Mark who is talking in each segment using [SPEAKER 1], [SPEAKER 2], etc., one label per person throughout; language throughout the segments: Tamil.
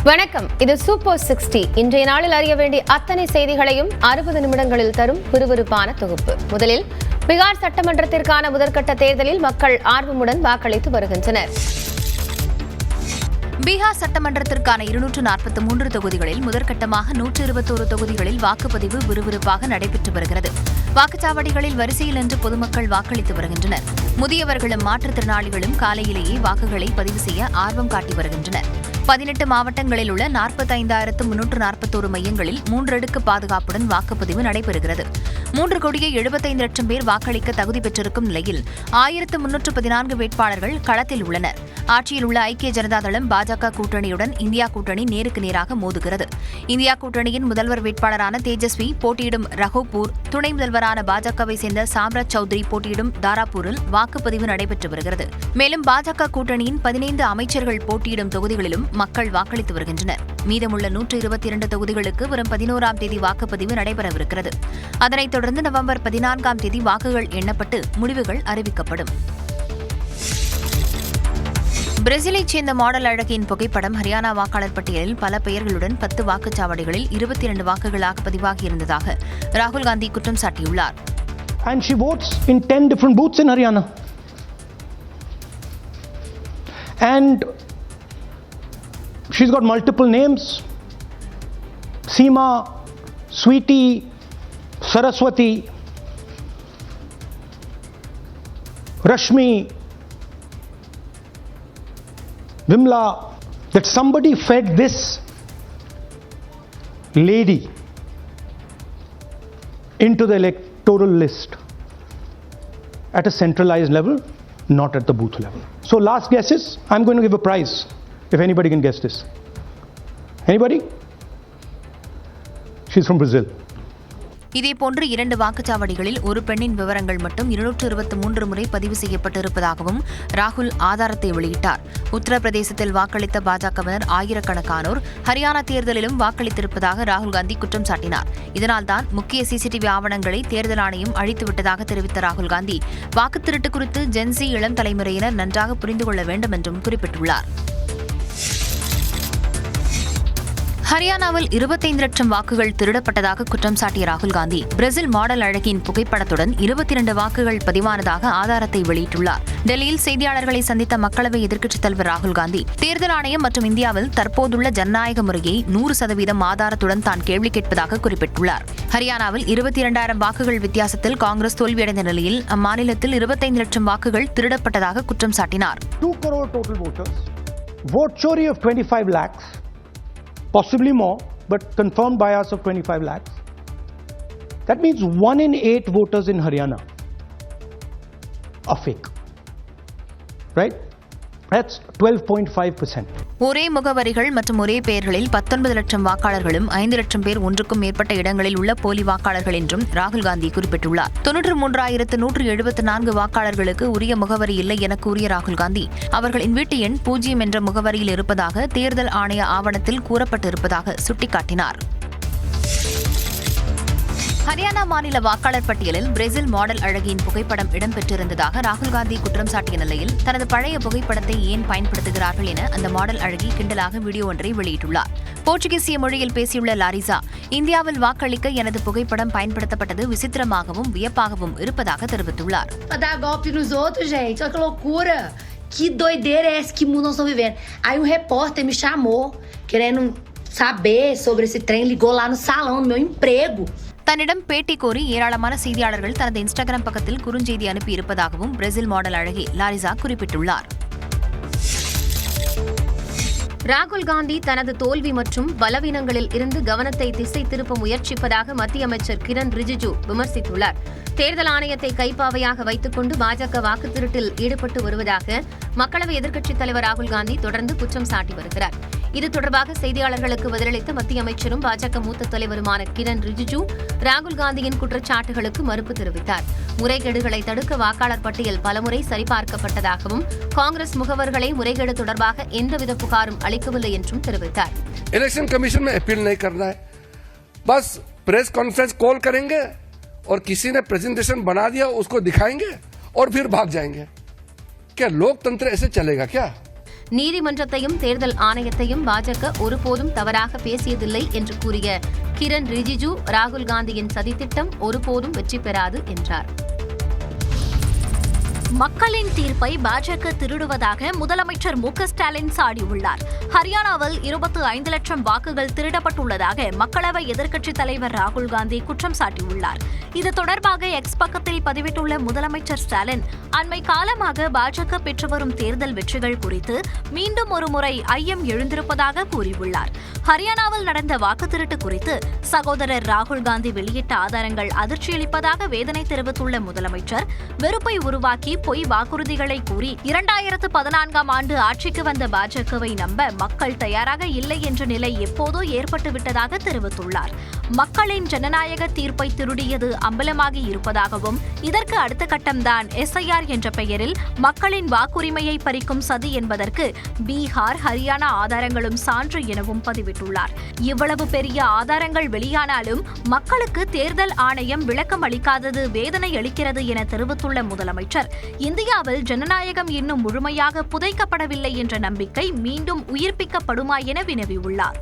[SPEAKER 1] வணக்கம், இது சூப்பர் 60. இன்றைய நாளில் அறிய வேண்டிய அத்தனை செய்திகளையும் 60 நிமிடங்களில் தரும் விறுவிறுப்பான தொகுப்பு. முதலில் பீகார் சட்டமன்றத்திற்கான முதற்கட்ட தேர்தலில் மக்கள் ஆர்வமுடன் வாக்களித்து வருகின்றனர்.
[SPEAKER 2] பீகார் சட்டமன்றத்திற்கான 243 தொகுதிகளில் முதற்கட்டமாக 121 தொகுதிகளில் வாக்குப்பதிவு விறுவிறுப்பாக நடைபெற்று வருகிறது. வாக்குச்சாவடிகளில் வரிசையில் நின்று பொதுமக்கள் வாக்களித்து வருகின்றனர். முதியவர்களும் மாற்றுத்திறனாளிகளும் காலையிலேயே வாக்குகளை பதிவு செய்ய ஆர்வம் காட்டி வருகின்றனர். 18 மாவட்டங்களில் உள்ள 45,341 மையங்களில் 3 அடுக்கு பாதுகாப்புடன் வாக்குப்பதிவு நடைபெறுகிறது. 3,75 லட்சம் பேர் வாக்களிக்க தகுதி பெற்றிருக்கும் நிலையில் 1,314 வேட்பாளர்கள் களத்தில் உள்ளனர். ஆட்சியில் உள்ள ஐக்கிய ஜனதா தளம் பாஜக கூட்டணியுடன் இந்தியா கூட்டணி நேருக்கு நேராக மோதுகிறது. இந்தியா கூட்டணியின் முதல்வர் வேட்பாளரான தேஜஸ்வி போட்டியிடும் ரகோபூர், துணை முதல்வரான பாஜகவை சேர்ந்த சாம்ராஜ் சௌத்ரி போட்டியிடும் தாராபூரில் வாக்குப்பதிவு நடைபெற்று வருகிறது. மேலும் பாஜக கூட்டணியின் 15 அமைச்சர்கள் போட்டியிடும் தொகுதிகளிலும் மக்கள் வாக்களித்து வருகின்றனர். மீதமுள்ள 122 தொகுதிகளுக்கு வரும் 11ஆம் தேதி வாக்குப்பதிவு நடைபெறவிருக்கிறது. அதனைத் தொடர்ந்து நவம்பர் 14ஆம் தேதி வாக்குகள் எண்ணப்பட்டு முடிவுகள் அறிவிக்கப்படும். பிரேசிலைச் சேர்ந்த மாடல் அழகியின் புகைப்படம் ஹரியானா வாக்காளர் பட்டியலில் பல பெயர்களுடன் 10 வாக்குச்சாவடிகளில் 22 வாக்குகளாக பதிவாகியிருந்ததாக ராகுல் காந்தி குற்றம் சாட்டியுள்ளார்.
[SPEAKER 3] And she votes in 10 different booths in Haryana. And she's got multiple names: Seema, Sweetie, Saraswati, Rashmi, Vimla. That somebody fed this lady into the electoral list at a centralized level, not at the booth level. So last guesses, I'm going to give a prize if anybody can guess this. Anybody? She's from Brazil.
[SPEAKER 2] இதேபோன்று 2 வாக்குச்சாவடிகளில் ஒரு பெண்ணின் விவரங்கள் மட்டும் 223 முறை பதிவு செய்யப்பட்டிருப்பதாகவும் ராகுல் ஆதாரத்தை வெளியிட்டார். உத்தரப்பிரதேசத்தில் வாக்களித்த பாஜகவினர் ஆயிரக்கணக்கானோர் ஹரியானா தேர்தலிலும் வாக்களித்திருப்பதாக ராகுல் காந்தி குற்றம் சாட்டினார். இதனால்தான் முக்கிய சிசிடிவி ஆவணங்களை தேர்தல் ஆணையம் அழித்துவிட்டதாக தெரிவித்த ராகுல் காந்தி வாக்குத் திருட்டு குறித்து ஜென்சி இளம் தலைமுறையினர் நன்றாக புரிந்து கொள்ள வேண்டும் என்றும் குறிப்பிட்டுள்ளார். ஹரியானாவில் 25 லட்சம் வாக்குகள் திருடப்பட்டதாக குற்றம் சாட்டிய ராகுல் காந்தி பிரேசில் மாடல் அழகியின் புகைப்படத்துடன் 22 வாக்குகள் பதிவானதாக ஆதாரத்தை வெளியிட்டுள்ளார். டெல்லியில் செய்தியாளர்களை சந்தித்த மக்களவை எதிர்க்கட்சித் தலைவர் ராகுல் காந்தி தேர்தல் ஆணையம் மற்றும் இந்தியாவில் தற்போதுள்ள ஜனநாயக முறையை 100% ஆதாரத்துடன் தான் கேள்வி கேட்பதாக குறிப்பிட்டுள்ளார். ஹரியானாவில் 22,000 வாக்குகள் வித்தியாசத்தில் காங்கிரஸ் தோல்வியடைந்த நிலையில் அம்மாநிலத்தில் 25 லட்சம் வாக்குகள் திருடப்பட்டதாக குற்றம் சாட்டினார்.
[SPEAKER 3] 2 crore total voters, vote chori of 25 lakhs, possibly more, but confirmed bias of 25 lakhs. That means 1 in 8 voters in Haryana are fake. Right? That's 12.5%.
[SPEAKER 2] ஒரே முகவரிகள் மற்றும் ஒரே பெயர்களில் 19 லட்சம் வாக்காளர்களும் 5 லட்சம் பேர் ஒன்றுக்கும் மேற்பட்ட இடங்களில் உள்ள போலி வாக்காளர்கள் என்றும் ராகுல் காந்தி குறிப்பிட்டுள்ளார். 93,174 வாக்காளர்களுக்கு உரிய முகவரி இல்லை என கூறிய ராகுல் காந்தி அவர்களின் வீட்டு எண் 0 என்ற முகவரியில் இருப்பதாக தேர்தல் ஆணைய ஆவணத்தில் கூறப்பட்டிருப்பதாக சுட்டிக்காட்டினார். ஹரியானா மாநில வாக்காளர் பட்டியலில் பிரேசில் மாடல் அழகியின் புகைப்படம் இடம்பெற்றிருந்ததாக ராகுல் காந்தி குற்றம் சாட்டிய நிலையில் தனது பழைய புகைப்படத்தை ஏன் பயன்படுத்துகிறார்கள் என அந்த மாடல் அழகி கிண்டலாக வீடியோ ஒன்றை வெளியிட்டுள்ளார். போர்ச்சுகீசிய மொழியில் பேசியுள்ள லாரிசா, இந்தியாவில் வாக்களிக்க எனது புகைப்படம் பயன்படுத்தப்பட்டது விசித்திரமாகவும் வியப்பாகவும் இருப்பதாக தெரிவித்துள்ளார்.
[SPEAKER 4] Que doideira é essa que mundo nós estamos vivendo? Aí um repórter me chamou, querendo saber sobre esse trem, ligou lá no salão, no meu emprego.
[SPEAKER 2] தன்னிடம் பேட்டி கோரி ஏராளமான செய்தியாளர்கள் தனது இன்ஸ்டாகிராம் பக்கத்தில் குறுஞ்செய்தி அனுப்பியிருப்பதாகவும் பிரேசில் மாடல் அழகி லாரிசா குறிப்பிட்டுள்ளார்.
[SPEAKER 1] ராகுல் காந்தி தனது தோல்வி மற்றும் பலவீனங்களில் இருந்து கவனத்தை திசை திருப்ப முயற்சிப்பதாக மத்திய அமைச்சர் கிரண் ரிஜிஜு விமர்சித்துள்ளார். தேர்தல் ஆணையத்தை கைப்பாவையாக வைத்துக் கொண்டு பாஜக வாக்குத் திருட்டில் ஈடுபட்டு வருவதாக மக்களவை எதிர்க்கட்சித் தலைவர் ராகுல் காந்தி தொடர்ந்து குற்றம் சாட்டி வருகிறார். இது தொடர்பாக செய்தியாளர்களுக்கு பதிலளித்த மத்திய அமைச்சரும் பாஜக மூத்த தலைவருமான கிரண் ரிஜிஜு ராகுல் காந்தியின் குற்றச்சாட்டுகளுக்கு மறுப்பு தெரிவித்தார். முறைகேடுகளை தடுக்க வாக்காளர் பட்டியல் பலமுறை சரிபார்க்கப்பட்டதாகவும் காங்கிரஸ் முகவர்களை முறைகேடு தொடர்பாக எந்தவித புகாரும் அளிக்கவில்லை என்றும் தெரிவித்தார்.
[SPEAKER 5] इलेक्शन कमीशन में अपील नहीं करना है, बस प्रेस कॉन्फ्रेंस कॉल करेंगे और किसी ने प्रेजेंटेशन बना दिया उसको दिखाएंगे और फिर भाग जाएंगे. क्या लोकतंत्र ऐसे चलेगा क्या?
[SPEAKER 1] நீதிமன்றத்தையும் தேர்தல் ஆணையத்தையும் பாஜக ஒருபோதும் தவறாக பேசியதில்லை என்று கூறிய கிரண் ரிஜிஜு, ராகுல் காந்தியின் சதித்திட்டம் ஒருபோதும் வெற்றி பெறாது என்றார்.
[SPEAKER 6] மக்களின் தீர்ப்பை பாஜக திருடுவதாக முதலமைச்சர் மு.க. ஸ்டாலின் சாடியுள்ளார். ஹரியானாவில் 25 லட்சம் வாக்குகள் திருடப்பட்டுள்ளதாக மக்களவை எதிர்க்கட்சித் தலைவர் ராகுல் காந்தி குற்றம் சாட்டியுள்ளார். இது தொடர்பாக எக்ஸ் பக்கத்தில் பதிவிட்டுள்ள முதலமைச்சர் ஸ்டாலின், அண்மை காலமாக பாஜக பெற்று வரும் தேர்தல் வெற்றிகள் குறித்து மீண்டும் ஒருமுறை ஐயம் எழுந்திருப்பதாக கூறியுள்ளார். ஹரியானாவில் நடந்த வாக்கு திருட்டு குறித்து சகோதரர் ராகுல் காந்தி வெளியிட்ட ஆதாரங்கள் அதிர்ச்சியளிப்பதாக வேதனை தெரிவித்துள்ள முதலமைச்சர், வெறுப்பை உருவாக்கி பொய் வாக்குறுதிகளை கூறி 2014ஆம் ஆண்டு ஆட்சிக்கு வந்த பாஜகவை நம்ப மக்கள் தயாராக இல்லை என்ற நிலை எப்போதோ ஏற்பட்டுவிட்டதாக தெரிவித்துள்ளார். மக்களின் ஜனநாயக தீர்ப்பை திருடியது அம்பலமாகி இருப்பதாகவும், இதற்கு அடுத்த கட்டம்தான் SIR என்ற பெயரில் மக்களின் வாக்குரிமையை பறிக்கும் சதி என்பதற்கு பீகார், ஹரியானா ஆதாரங்களும் சான்று எனவும் பதிவிட்டுள்ளார். இவ்வளவு பெரிய ஆதாரங்கள் வெளியானாலும் மக்களுக்கு தேர்தல் ஆணையம் விளக்கம் அளிக்காதது வேதனை அளிக்கிறது என தெரிவித்துள்ள முதலமைச்சர், இந்தியாவில் ஜனநாயகம் இன்னும் முழுமையாக புதைக்கப்படவில்லை என்ற நம்பிக்கை மீண்டும் உயிர்ப்பிக்கப்படுமா என வினவியுள்ளார்.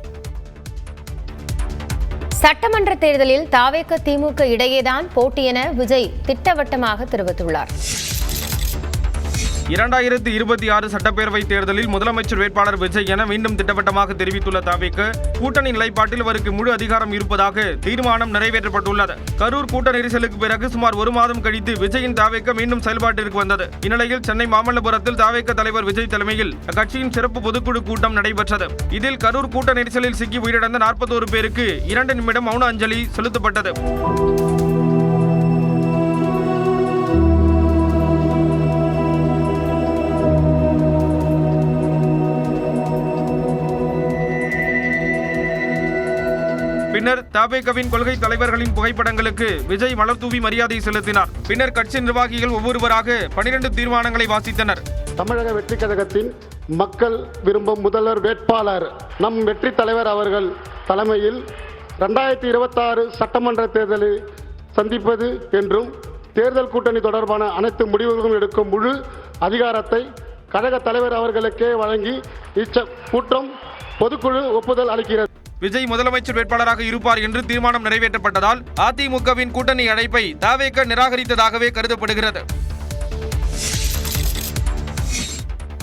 [SPEAKER 1] சட்டமன்ற தேர்தலில் தாவேக திமுக இடையேதான் போட்டி என விஜய் திட்டவட்டமாக தெரிவித்துள்ளார்.
[SPEAKER 7] 2026 சட்டப்பேரவை தேர்தலில் முதலமைச்சர் வேட்பாளர் விஜய் என மீண்டும் திட்டவட்டமாக தெரிவித்துள்ள தாவேக, கூட்டணி நிலைப்பாட்டில் அவருக்கு முழு அதிகாரம் இருப்பதாக தீர்மானம் நிறைவேற்றப்பட்டுள்ளது. கரூர் கூட்ட நெரிசலுக்கு பிறகு சுமார் 1 மாதம் கழித்து விஜயின் தாவேக மீண்டும் செயல்பாட்டிற்கு வந்தது. இந்நிலையில் சென்னை மாமல்லபுரத்தில் தாவேக தலைவர் விஜய் தலைமையில் அக்கட்சியின் சிறப்பு பொதுக்குழு கூட்டம் நடைபெற்றது. இதில் கரூர் கூட்ட நெரிசலில் சிக்கி உயிரிழந்த 41 பேருக்கு 2 நிமிடம் மௌன அஞ்சலி செலுத்தப்பட்டது. பின்னர் தாவேகவின் கொள்கை தலைவர்களின் புகைப்படங்களுக்கு விஜய் மலர் தூவி மரியாதை செலுத்தினார். பின்னர் கட்சி நிர்வாகிகள் ஒவ்வொருவராக 12 தீர்மானங்களை வாசித்தனர்.
[SPEAKER 8] தமிழக வெற்றி கழகத்தின் மக்கள் விரும்பும் முதல்வர் வேட்பாளர் நம் வெற்றி தலைவர் அவர்கள் தலைமையில் 2026 சட்டமன்ற தேர்தலை சந்திப்பது என்றும் தேர்தல் கூட்டணி தொடர்பான அனைத்து முடிவுகளும் எடுக்கும் முழு அதிகாரத்தை கழக தலைவர் அவர்களுக்கே வழங்கி கூட்டம் பொதுக்குழு ஒப்புதல் அளிக்கிறது.
[SPEAKER 7] விஜய் முதலமைச்சர் வேட்பாளராக இருப்பார் என்று தீர்மானம் நிறைவேற்றப்பட்டதால் அதிமுகவின் கூட்டணி அழைப்பை தாவேக நிராகரித்ததாகவே கருதப்படுகிறது.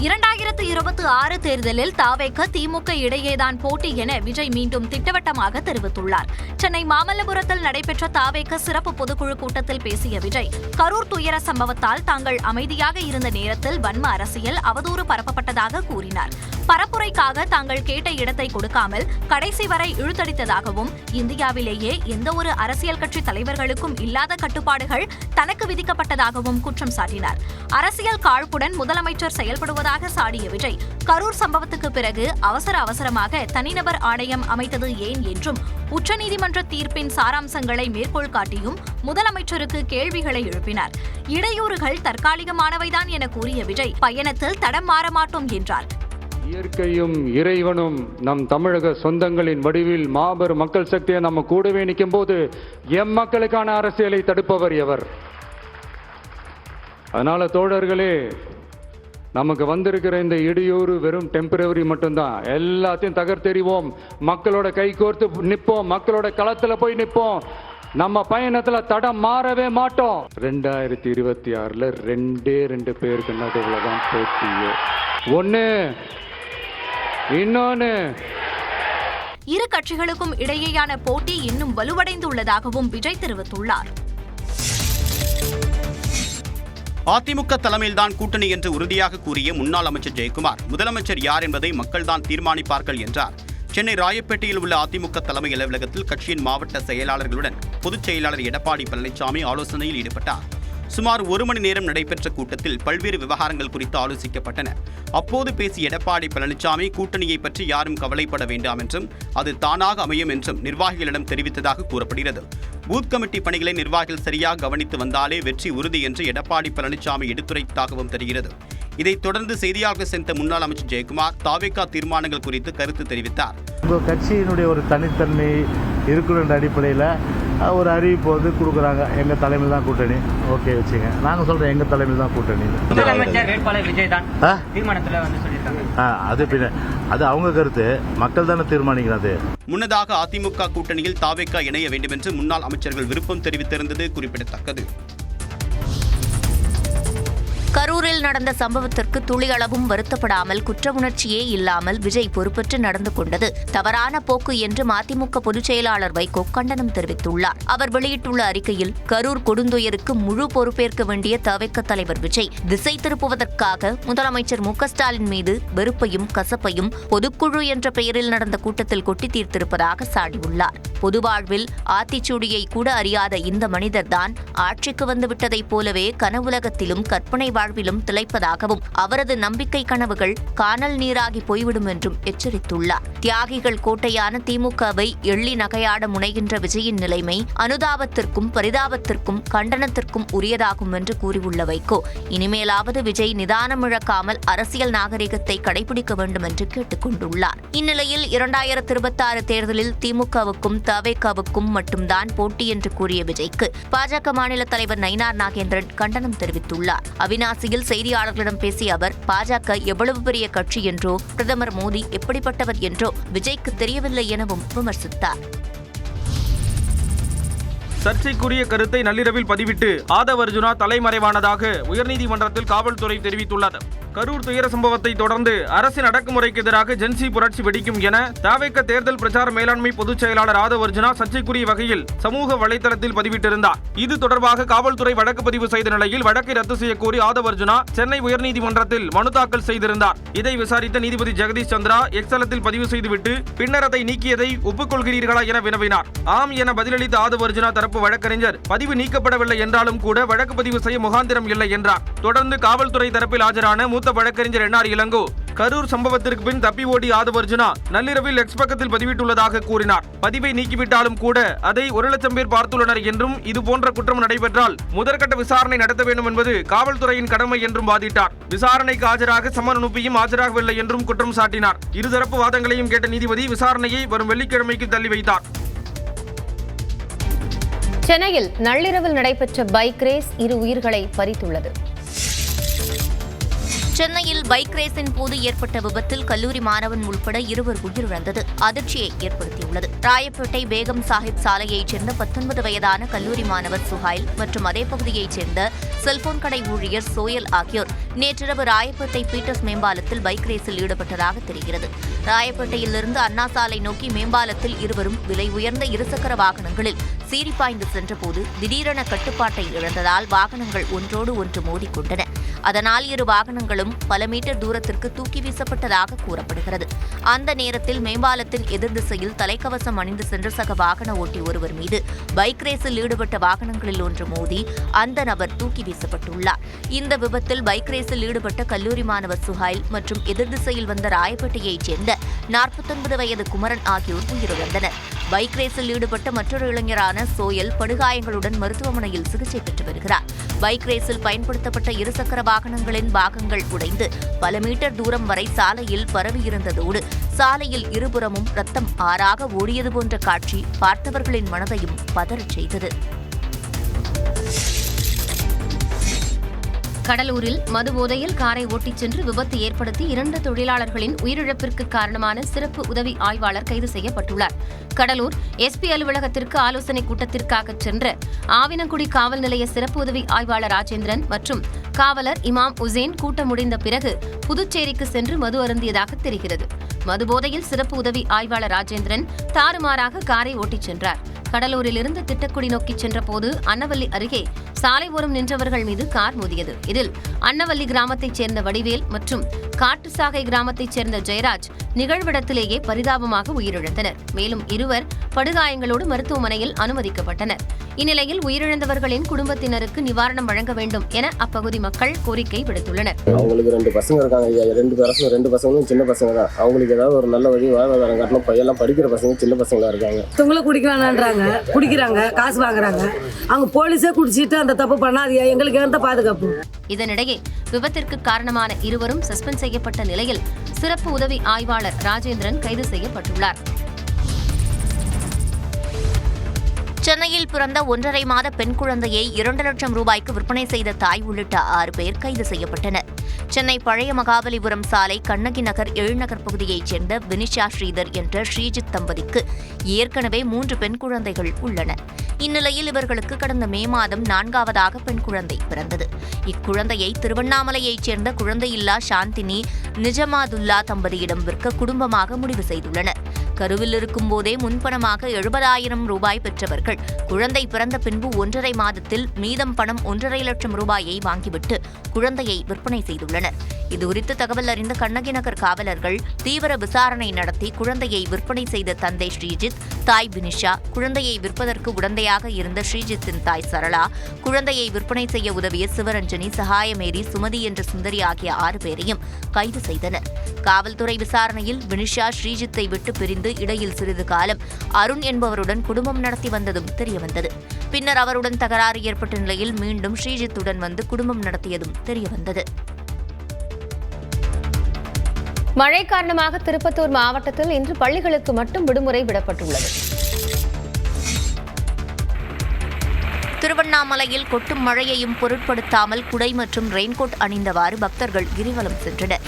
[SPEAKER 6] 2026 தேர்தலில் தாவேக திமுக இடையேதான் போட்டி என விஜய் மீண்டும் திட்டவட்டமாக தெரிவித்துள்ளார். சென்னை மாமல்லபுரத்தில் நடைபெற்ற தாவேக சிறப்பு பொதுக்குழு கூட்டத்தில் பேசிய விஜய், கரூர் துயர சம்பவத்தால் தாங்கள் அமைதியாக இருந்த நேரத்தில் வன்ம அரசியல் அவதூறு பரப்பப்பட்டதாக கூறினார். பரப்புரைக்காக தாங்கள் கேட்ட இடத்தை கொடுக்காமல் கடைசி வரை இழுத்தடித்ததாகவும், இந்தியாவிலேயே எந்த ஒரு அரசியல் கட்சி தலைவர்களுக்கும் இல்லாத கட்டுப்பாடுகள் தனக்கு விதிக்கப்பட்டதாகவும் குற்றம் சாட்டினார். அரசியல் காழ்ப்புடன் முதலமைச்சர் செயல்படுவதாக சாடிய விஜய், கரூர் சம்பவத்துக்கு பிறகு அவசரமாக தனிநபர் ஆணையம் அமைத்தது ஏன் என்றும், உச்சநீதிமன்ற தீர்ப்பின் சாராம்சங்களை மேற்கோள் காட்டியும் முதலமைச்சருக்கு கேள்விகளை எழுப்பினார். இடையூறுகள் தற்காலிகமானவைதான் என கூறிய விஜய், பயணத்தில் தடம் மாற மாட்டோம் என்றார்.
[SPEAKER 9] இயற்கையும் இறைவனும் நம் தமிழக சொந்தங்களின் வடிவில் மாபெரும் மக்கள் சக்தியை நம்ம கூடவே நிற்கும் போது மக்களுக்கான அரசியலை தடுப்பவர் எவர்? அதனால தோழர்களே, நமக்கு வந்திருக்கிற இந்த இடையூறு வெறும் டெம்பரவரி மட்டும்தான். எல்லாத்தையும் தகர்த்தெறிவோம், மக்களோட கை கோர்த்து நிற்போம், மக்களோட களத்துல போய் நிற்போம். நம்ம பயணத்துல தடம் மாறவே மாட்டோம். 2026ல 2 பேருக்கு நடுவில் தான் போட்டியே. ஒண்ணு இன்னொன்னு.
[SPEAKER 6] இரு கட்சிகளுக்கும் இடையேயான போட்டி இன்னும் வலுவடைந்துள்ளதாகவும் விஜய் தெரிவித்துள்ளார்.
[SPEAKER 10] அதிமுக தலைமையில்தான் கூட்டணி என்று உறுதியாக கூறிய முன்னாள் அமைச்சர் ஜெயக்குமார், முதலமைச்சர் யார் என்பதை மக்கள்தான் தீர்மானிப்பார்கள் என்றார். சென்னை ராயப்பேட்டையில் உள்ள அதிமுக தலைமை அலுவலகத்தில் கட்சியின் மாவட்ட செயலாளர்களுடன் பொதுச் செயலாளர் எடப்பாடி பழனிசாமி ஆலோசனையில் ஈடுபட்டார். சுமார் 1 மணி நேரம் நடைபெற்ற கூட்டத்தில் பல்வேறு விவகாரங்கள் குறித்து ஆலோசிக்கப்பட்டன. அப்போது பேசிய எடப்பாடி பழனிசாமி, கூட்டணியை பற்றி யாரும் கவலைப்பட வேண்டாம் என்றும் அது தானாக அமையும் என்றும் நிர்வாகிகளிடம் தெரிவித்ததாக கூறப்படுகிறது. பூத் கமிட்டி பணிகளை நிர்வாகிகள் சரியாக கவனித்து வந்தாலே வெற்றி உறுதி என்று எடப்பாடி பழனிசாமி எடுத்துரைத்ததாகவும் தெரிகிறது. இதைத் தொடர்ந்து செய்தியாளர்கள் சந்தித்த முன்னாள் அமைச்சர் ஜெயக்குமார் தாவேகா தீர்மானங்கள் குறித்து கருத்து தெரிவித்தார்.
[SPEAKER 11] உங்கள் கட்சியினுடைய ஒரு தனித்தன்மை இருக்கிற அடிப்படையில் ஒரு அறிவிப்பு வந்து கொடுக்குறாங்க, எங்கள் தலைமையில் தான் கூட்டணி. ஓகே வச்சுங்க, நாங்கள் சொல்கிறோம் எங்கள் தலைமையில் தான் கூட்டணி.
[SPEAKER 12] முதலமைச்சர் வேட்பாளர் விஜய் தான் தீர்மானத்தில் வந்து சொல்லியிருக்காங்க.
[SPEAKER 11] அது பின்ன அது அவங்க கருத்து, மக்கள் தானே தீர்மானிக்கிறது.
[SPEAKER 10] முன்னதாக அதிமுக கூட்டணியில் தாவேகா இணைய வேண்டும் என்று முன்னாள் அமைச்சர்கள் விருப்பம் தெரிவித்திருந்தது குறிப்பிடத்தக்கது.
[SPEAKER 2] கரூரில் நடந்த சம்பவத்திற்கு துளியளவும் வருத்தப்படாமல் குற்ற உணர்ச்சியே இல்லாமல் விஜய் பொறுப்பற்று நடந்து கொண்டது தவறான போக்கு என்று மதிமுக பொதுச் செயலாளர் வைகோ கண்டனம் தெரிவித்துள்ளார். அவர் வெளியிட்டுள்ள அறிக்கையில், கரூர் கொடுந்துயருக்கு முழு பொறுப்பேற்க வேண்டிய தவிக தலைவர் விஜய் திசை திருப்புவதற்காக முதலமைச்சர் மு.க.ஸ்டாலின் மீது வெறுப்பையும் கசப்பையும் பொதுக்குழு என்ற பெயரில் நடந்த கூட்டத்தில் கொட்டி தீர்த்திருப்பதாக சாடியுள்ளார். பொது வாழ்வில் ஆத்திச்சூடியை கூட அறியாத இந்த மனிதர்தான் ஆட்சிக்கு வந்துவிட்டதைப் போலவே கனவுலகத்திலும் கற்பனை வாழ்விலும் திளைப்பதாகவும் அவரது நம்பிக்கை கனவுகள் கானல் நீராகி போய்விடும் என்றும் எச்சரித்துள்ளார். தியாகிகள் கோட்டையான திமுகவை எள்ளி நகையாட முனைகின்ற விஜயின் நிலைமை அனுதாபத்திற்கும் பரிதாபத்திற்கும் கண்டனத்திற்கும் உரியதாகும் என்று கூறியுள்ள வைகோ, இனிமேலாவது விஜய் நிதானம் இழக்காமல் அரசியல் நாகரிகத்தை கடைபிடிக்க வேண்டும் என்று கேட்டுக் கொண்டுள்ளார். இந்நிலையில் 2026 தேர்தலில் திமுகவுக்கும் தவேகாவுக்கும் மட்டும்தான் போட்டி என்று கூறிய விஜய்க்கு பாஜக மாநில தலைவர் நயினார் நாகேந்திரன் கண்டனம் தெரிவித்துள்ளார். அவிநாசியில் செய்தியாளர்களிடம் பேசிய அவர், பாஜக எவ்வளவு பெரிய கட்சி என்றோ பிரதமர் மோடி எப்படிப்பட்டவர் என்றோ விஜய்க்கு தெரியவில்லை எனவும் விமர்சித்தார்.
[SPEAKER 7] சர்ச்சைக்குரிய கருத்தை நள்ளிரவில் பதிவிட்டு ஆதவ் அர்ஜுனா தலைமறைவானதாக உயர்நீதிமன்றத்தில் காவல்துறை தெரிவித்துள்ளது. கரூர் துயர சம்பவத்தை தொடர்ந்து அரசின் அடக்குமுறைக்கு எதிராக ஜென்சி புரட்சி வெடிக்கும் என தவேக தேர்தல் பிரச்சார மேலாண்மை பொதுச் செயலாளர் ஆதவ் அர்ஜுனா சர்ச்சைக்குரிய வகையில் சமூக வலைதளத்தில் பதிவிட்டிருந்தார். இது தொடர்பாக காவல்துறை வழக்கு பதிவு செய்த நிலையில் வழக்கை ரத்து செய்யக்கோரி ஆதவ் அர்ஜுனா சென்னை உயர்நீதிமன்றத்தில் மனு தாக்கல் செய்திருந்தார். இதை விசாரித்த நீதிபதி ஜெகதீஷ் சந்திரா எக்ஸலத்தில் பதிவு செய்துவிட்டு பின்னர் அதை நீக்கியதை ஒப்புக்கொள்கிறீர்களா என வினவினார். ஆம் என பதிலளித்த ஆதவ் அர்ஜுனா தரப்பு வழக்கறிஞர், பதிவு நீக்கப்படவில்லை என்றாலும் கூட வழக்கு பதிவு செய்ய முகாந்திரம் இல்லை என்றார். தொடர்ந்து காவல்துறை தரப்பில் ஆஜரான மூத்த வழக்கறிஞர் என்ஆர் இளங்கோ, கரூர் சம்பவத்திற்கு பின் தப்பி ஓடி ஆதவ் அர்ஜுனா நள்ளிரவில் எக்ஸ் பக்கத்தில் பதிவிட்டுள்ளதாக கூறினார். பதிவை நீக்கிவிட்டாலும் கூட அதை 1,00,000 பேர் பார்த்துள்ளனர் என்றும் இதுபோன்ற குற்றம் நடைபெற்றால் முதற்கட்ட விசாரணை நடத்த வேண்டும் என்பது காவல்துறையின் கடமை என்றும் வாதிட்டார். விசாரணைக்கு ஆஜராக சம்மன் அனுப்பியும் ஆஜராகவில்லை என்றும் குற்றம் சாட்டினார். இருதரப்பு வாதங்களையும் கேட்ட நீதிபதி விசாரணையை வரும் வெள்ளிக்கிழமைக்கு தள்ளி வைத்தார்.
[SPEAKER 1] சென்னையில் நள்ளிரவில் நடைபெற்ற பைக் ரேஸ் 2 உயிர்களை பறித்துள்ளது.
[SPEAKER 2] சென்னையில் பைக் ரேஸின் போது ஏற்பட்ட விபத்தில் கல்லூரி மாணவன் உள்பட 2 உயிரிழந்தது அதிர்ச்சியை ஏற்படுத்தியுள்ளது. ராயப்பேட்டை பேகம் சாஹிப் சாலையைச் சேர்ந்த 19 வயதான கல்லூரி மாணவர் சுஹைல் மற்றும் அதே பகுதியைச் சேர்ந்த செல்போன் கடை ஊழியர் சோயல் ஆகியோர் நேற்றிரவு ராயப்பேட்டை பீட்டர்ஸ் மேம்பாலத்தில் பைக் ரேஸில் ஈடுபட்டதாக தெரிகிறது. ராயப்பேட்டையிலிருந்து அண்ணா சாலை நோக்கி மேம்பாலத்தில் இருவரும் விலை உயர்ந்த இருசக்கர வாகனங்களில் சீறிப்பாய்ந்து சென்றபோது திடீரென கட்டுப்பாட்டை இழந்ததால் வாகனங்கள் ஒன்றோடு ஒன்று மோதிக்கொண்டன. அதனால் 2 வாகனங்களும் பல மீட்டர் தூரத்திற்கு தூக்கி வீசப்பட்டதாக கூறப்படுகிறது. அந்த நேரத்தில் மேம்பாலத்தின் எதிர் திசையில் தலைக்கவசம் அணிந்து சென்ற சக வாகன ஓட்டி ஒருவர் மீது பைக் ரேஸில் ஈடுபட்ட வாகனங்களில் ஒன்று மோதி அந்த நபர் தூக்கி வீசப்பட்டுள்ளார். இந்த விபத்தில் பைக் ரேஸில் ஈடுபட்ட கல்லூரி மாணவர் சுஹைல் மற்றும் எதிர் திசையில் வந்த ராயப்பேட்டையைச் சேர்ந்த 49 வயது குமரன் ஆகியோர் உயிரிழந்தனர். பைக் ரேஸில் ஈடுபட்ட மற்றொரு இளைஞரான சோயல் படுகாயங்களுடன் மருத்துவமனையில் சிகிச்சை பெற்று வருகிறார். பைக் ரேஸில் பயன்படுத்தப்பட்ட இருசக்கர வாகனங்களின் பாகங்கள் உடைந்து பல மீட்டர் தூரம் வரை சாலையில் பரவியிருந்ததோடு சாலையில் இருபுறமும் ரத்தம் ஆறாக ஓடியது போன்ற காட்சி பார்த்தவர்களின் மனதையும் பதறச் செய்தது.
[SPEAKER 1] கடலூரில் மது போதையில் காரை ஓட்டிச் சென்று விபத்து ஏற்படுத்தி 2 தொழிலாளர்களின் உயிரிழப்பிற்கு காரணமான சிறப்பு உதவி ஆய்வாளர் கைது செய்யப்பட்டுள்ளார். கடலூர் எஸ்பி அலுவலகத்திற்கு ஆலோசனை கூட்டத்திற்காக சென்ற ஆவினங்குடி காவல் நிலைய சிறப்பு உதவி ஆய்வாளர் ராஜேந்திரன் மற்றும் காவலர் இமாம் உசேன் கூட்டம் முடிந்த பிறகு புதுச்சேரிக்கு சென்று மது அருந்தியதாக தெரிகிறது. மது போதையில் சிறப்பு உதவி ஆய்வாளர் ராஜேந்திரன் தாறுமாறாக காரை ஓட்டிச் சென்றார். கடலூரிலிருந்து திட்டக்குடி நோக்கி சென்றபோது அன்னவல்லி அருகே சாலை ஓரம் நின்றவர்கள் மீது கார் மோதியது. இதில் அன்னவல்லி கிராமத்தைச் சேர்ந்த வடிவேல் மற்றும் காட்டுசாகை கிராமத்தைச் சேர்ந்த ஜெயராஜ் நிகழ்விடத்திலேயே பரிதாபமாக உயிரிழந்தனர். மேலும் 2 படுகாயங்களோடு மருத்துவமனையில் அனுமதிக்கப்பட்டனர். இந்நிலையில் உயிரிழந்தவர்களின் குடும்பத்தினருக்கு நிவாரணம் வழங்க வேண்டும் என அப்பகுதி மக்கள் கோரிக்கை விடுத்துள்ளனர்.
[SPEAKER 13] அவங்களுக்கு 2 பசங்க இருக்காங்க. 2 பசங்களும் சின்ன பசங்க தான். அவங்களுக்கு ஏதாவது ஒரு நல்ல வழி வாழ்வாதாரம் காட்டணும். பையெல்லாம் படிக்கிற பசங்க சின்ன பசங்களா இருக்காங்க.
[SPEAKER 14] குடிக்கிறாங்க, காசு வாங்குறாங்க. அவங்க போலீஸே குடிச்சிட்டு அந்த தப்பு பண்ணாது. எங்களுக்கு எந்த பாதுகாப்பு?
[SPEAKER 1] இதனிடையே விபத்திற்கு காரணமான 2 சஸ்பெண்ட் செய்யப்பட்ட நிலையில் சிறப்பு உதவி ஆய்வாளர் ராஜேந்திரன் கைது செய்யப்பட்டுள்ளார்.
[SPEAKER 2] சென்னையில் பிறந்த 1.5 மாத பெண் குழந்தையை 2 லட்சம் ரூபாய்க்கு விற்பனை செய்த தாய் உள்ளிட்ட 6 பேர் கைது செய்யப்பட்டனர். சென்னை பழைய மகாபலிபுரம் சாலை கண்ணகி நகர் எழுநகர் பகுதியைச் சேர்ந்த வினிஷா ஸ்ரீதர் என்ற ஸ்ரீஜித் தம்பதிக்கு ஏற்கனவே 3 பெண் குழந்தைகள் உள்ளனர். இந்நிலையில் இவர்களுக்கு கடந்த மே மாதம் 4வது பெண் குழந்தை பிறந்தது. இக்குழந்தையை திருவண்ணாமலையைச் சேர்ந்த குழந்தையில்லா சாந்தினி நிஜமாதுல்லா தம்பதியிடம் விற்க குடும்பமாக முடிவு செய்துள்ளனர். கருவில் இருக்கும் போதே முன்பணமாக 70,000 ரூபாய் பெற்றவர்கள் குழந்தை பிறந்த பின்பு 1.5 மாதத்தில் மீதம் பணம் 1.5 லட்சம் ரூபாயை வாங்கிவிட்டு குழந்தையை விற்பனை செய்துள்ளனர். இதுகுறித்து தகவல் அறிந்த கண்ணகி நகர் காவலர்கள் தீவிர விசாரணை நடத்தி குழந்தையை விற்பனை செய்த தந்தை ஸ்ரீஜித், தாய் வினிஷா, குழந்தையை விற்பதற்கு உடந்தையாக இருந்த ஸ்ரீஜித்தின் தாய் சரளா, குழந்தையை விற்பனை செய்ய உதவிய சிவரஞ்சனி, சகாயமேரி, சுமதி என்ற சுந்தரி ஆகிய 6 பேரையும் கைது செய்தனர். காவல்துறை விசாரணையில் வினிஷா ஸ்ரீஜித்தை விட்டு பிரிந்து இடையில் சிறிது காலம் அருண் என்பவருடன் குடும்பம் நடத்தி வந்ததும் தெரியவந்தது. பின்னர் அவருடன் தகராறு ஏற்பட்ட நிலையில் மீண்டும் ஸ்ரீஜித்துடன் வந்து குடும்பம் நடத்தியதும் தெரியவந்தது.
[SPEAKER 1] மழை காரணமாக திருப்பத்தூர் மாவட்டத்தில் இன்று பள்ளிகளுக்கு மட்டும் விடுமுறை விடப்பட்டுள்ளது.
[SPEAKER 2] திருவண்ணாமலையில் கொட்டும் மழையையும் பொருட்படுத்தாமல் குடை மற்றும் ரெயின்கோட் அணிந்தவாறு பக்தர்கள் கிரிவலம் சென்றனர்.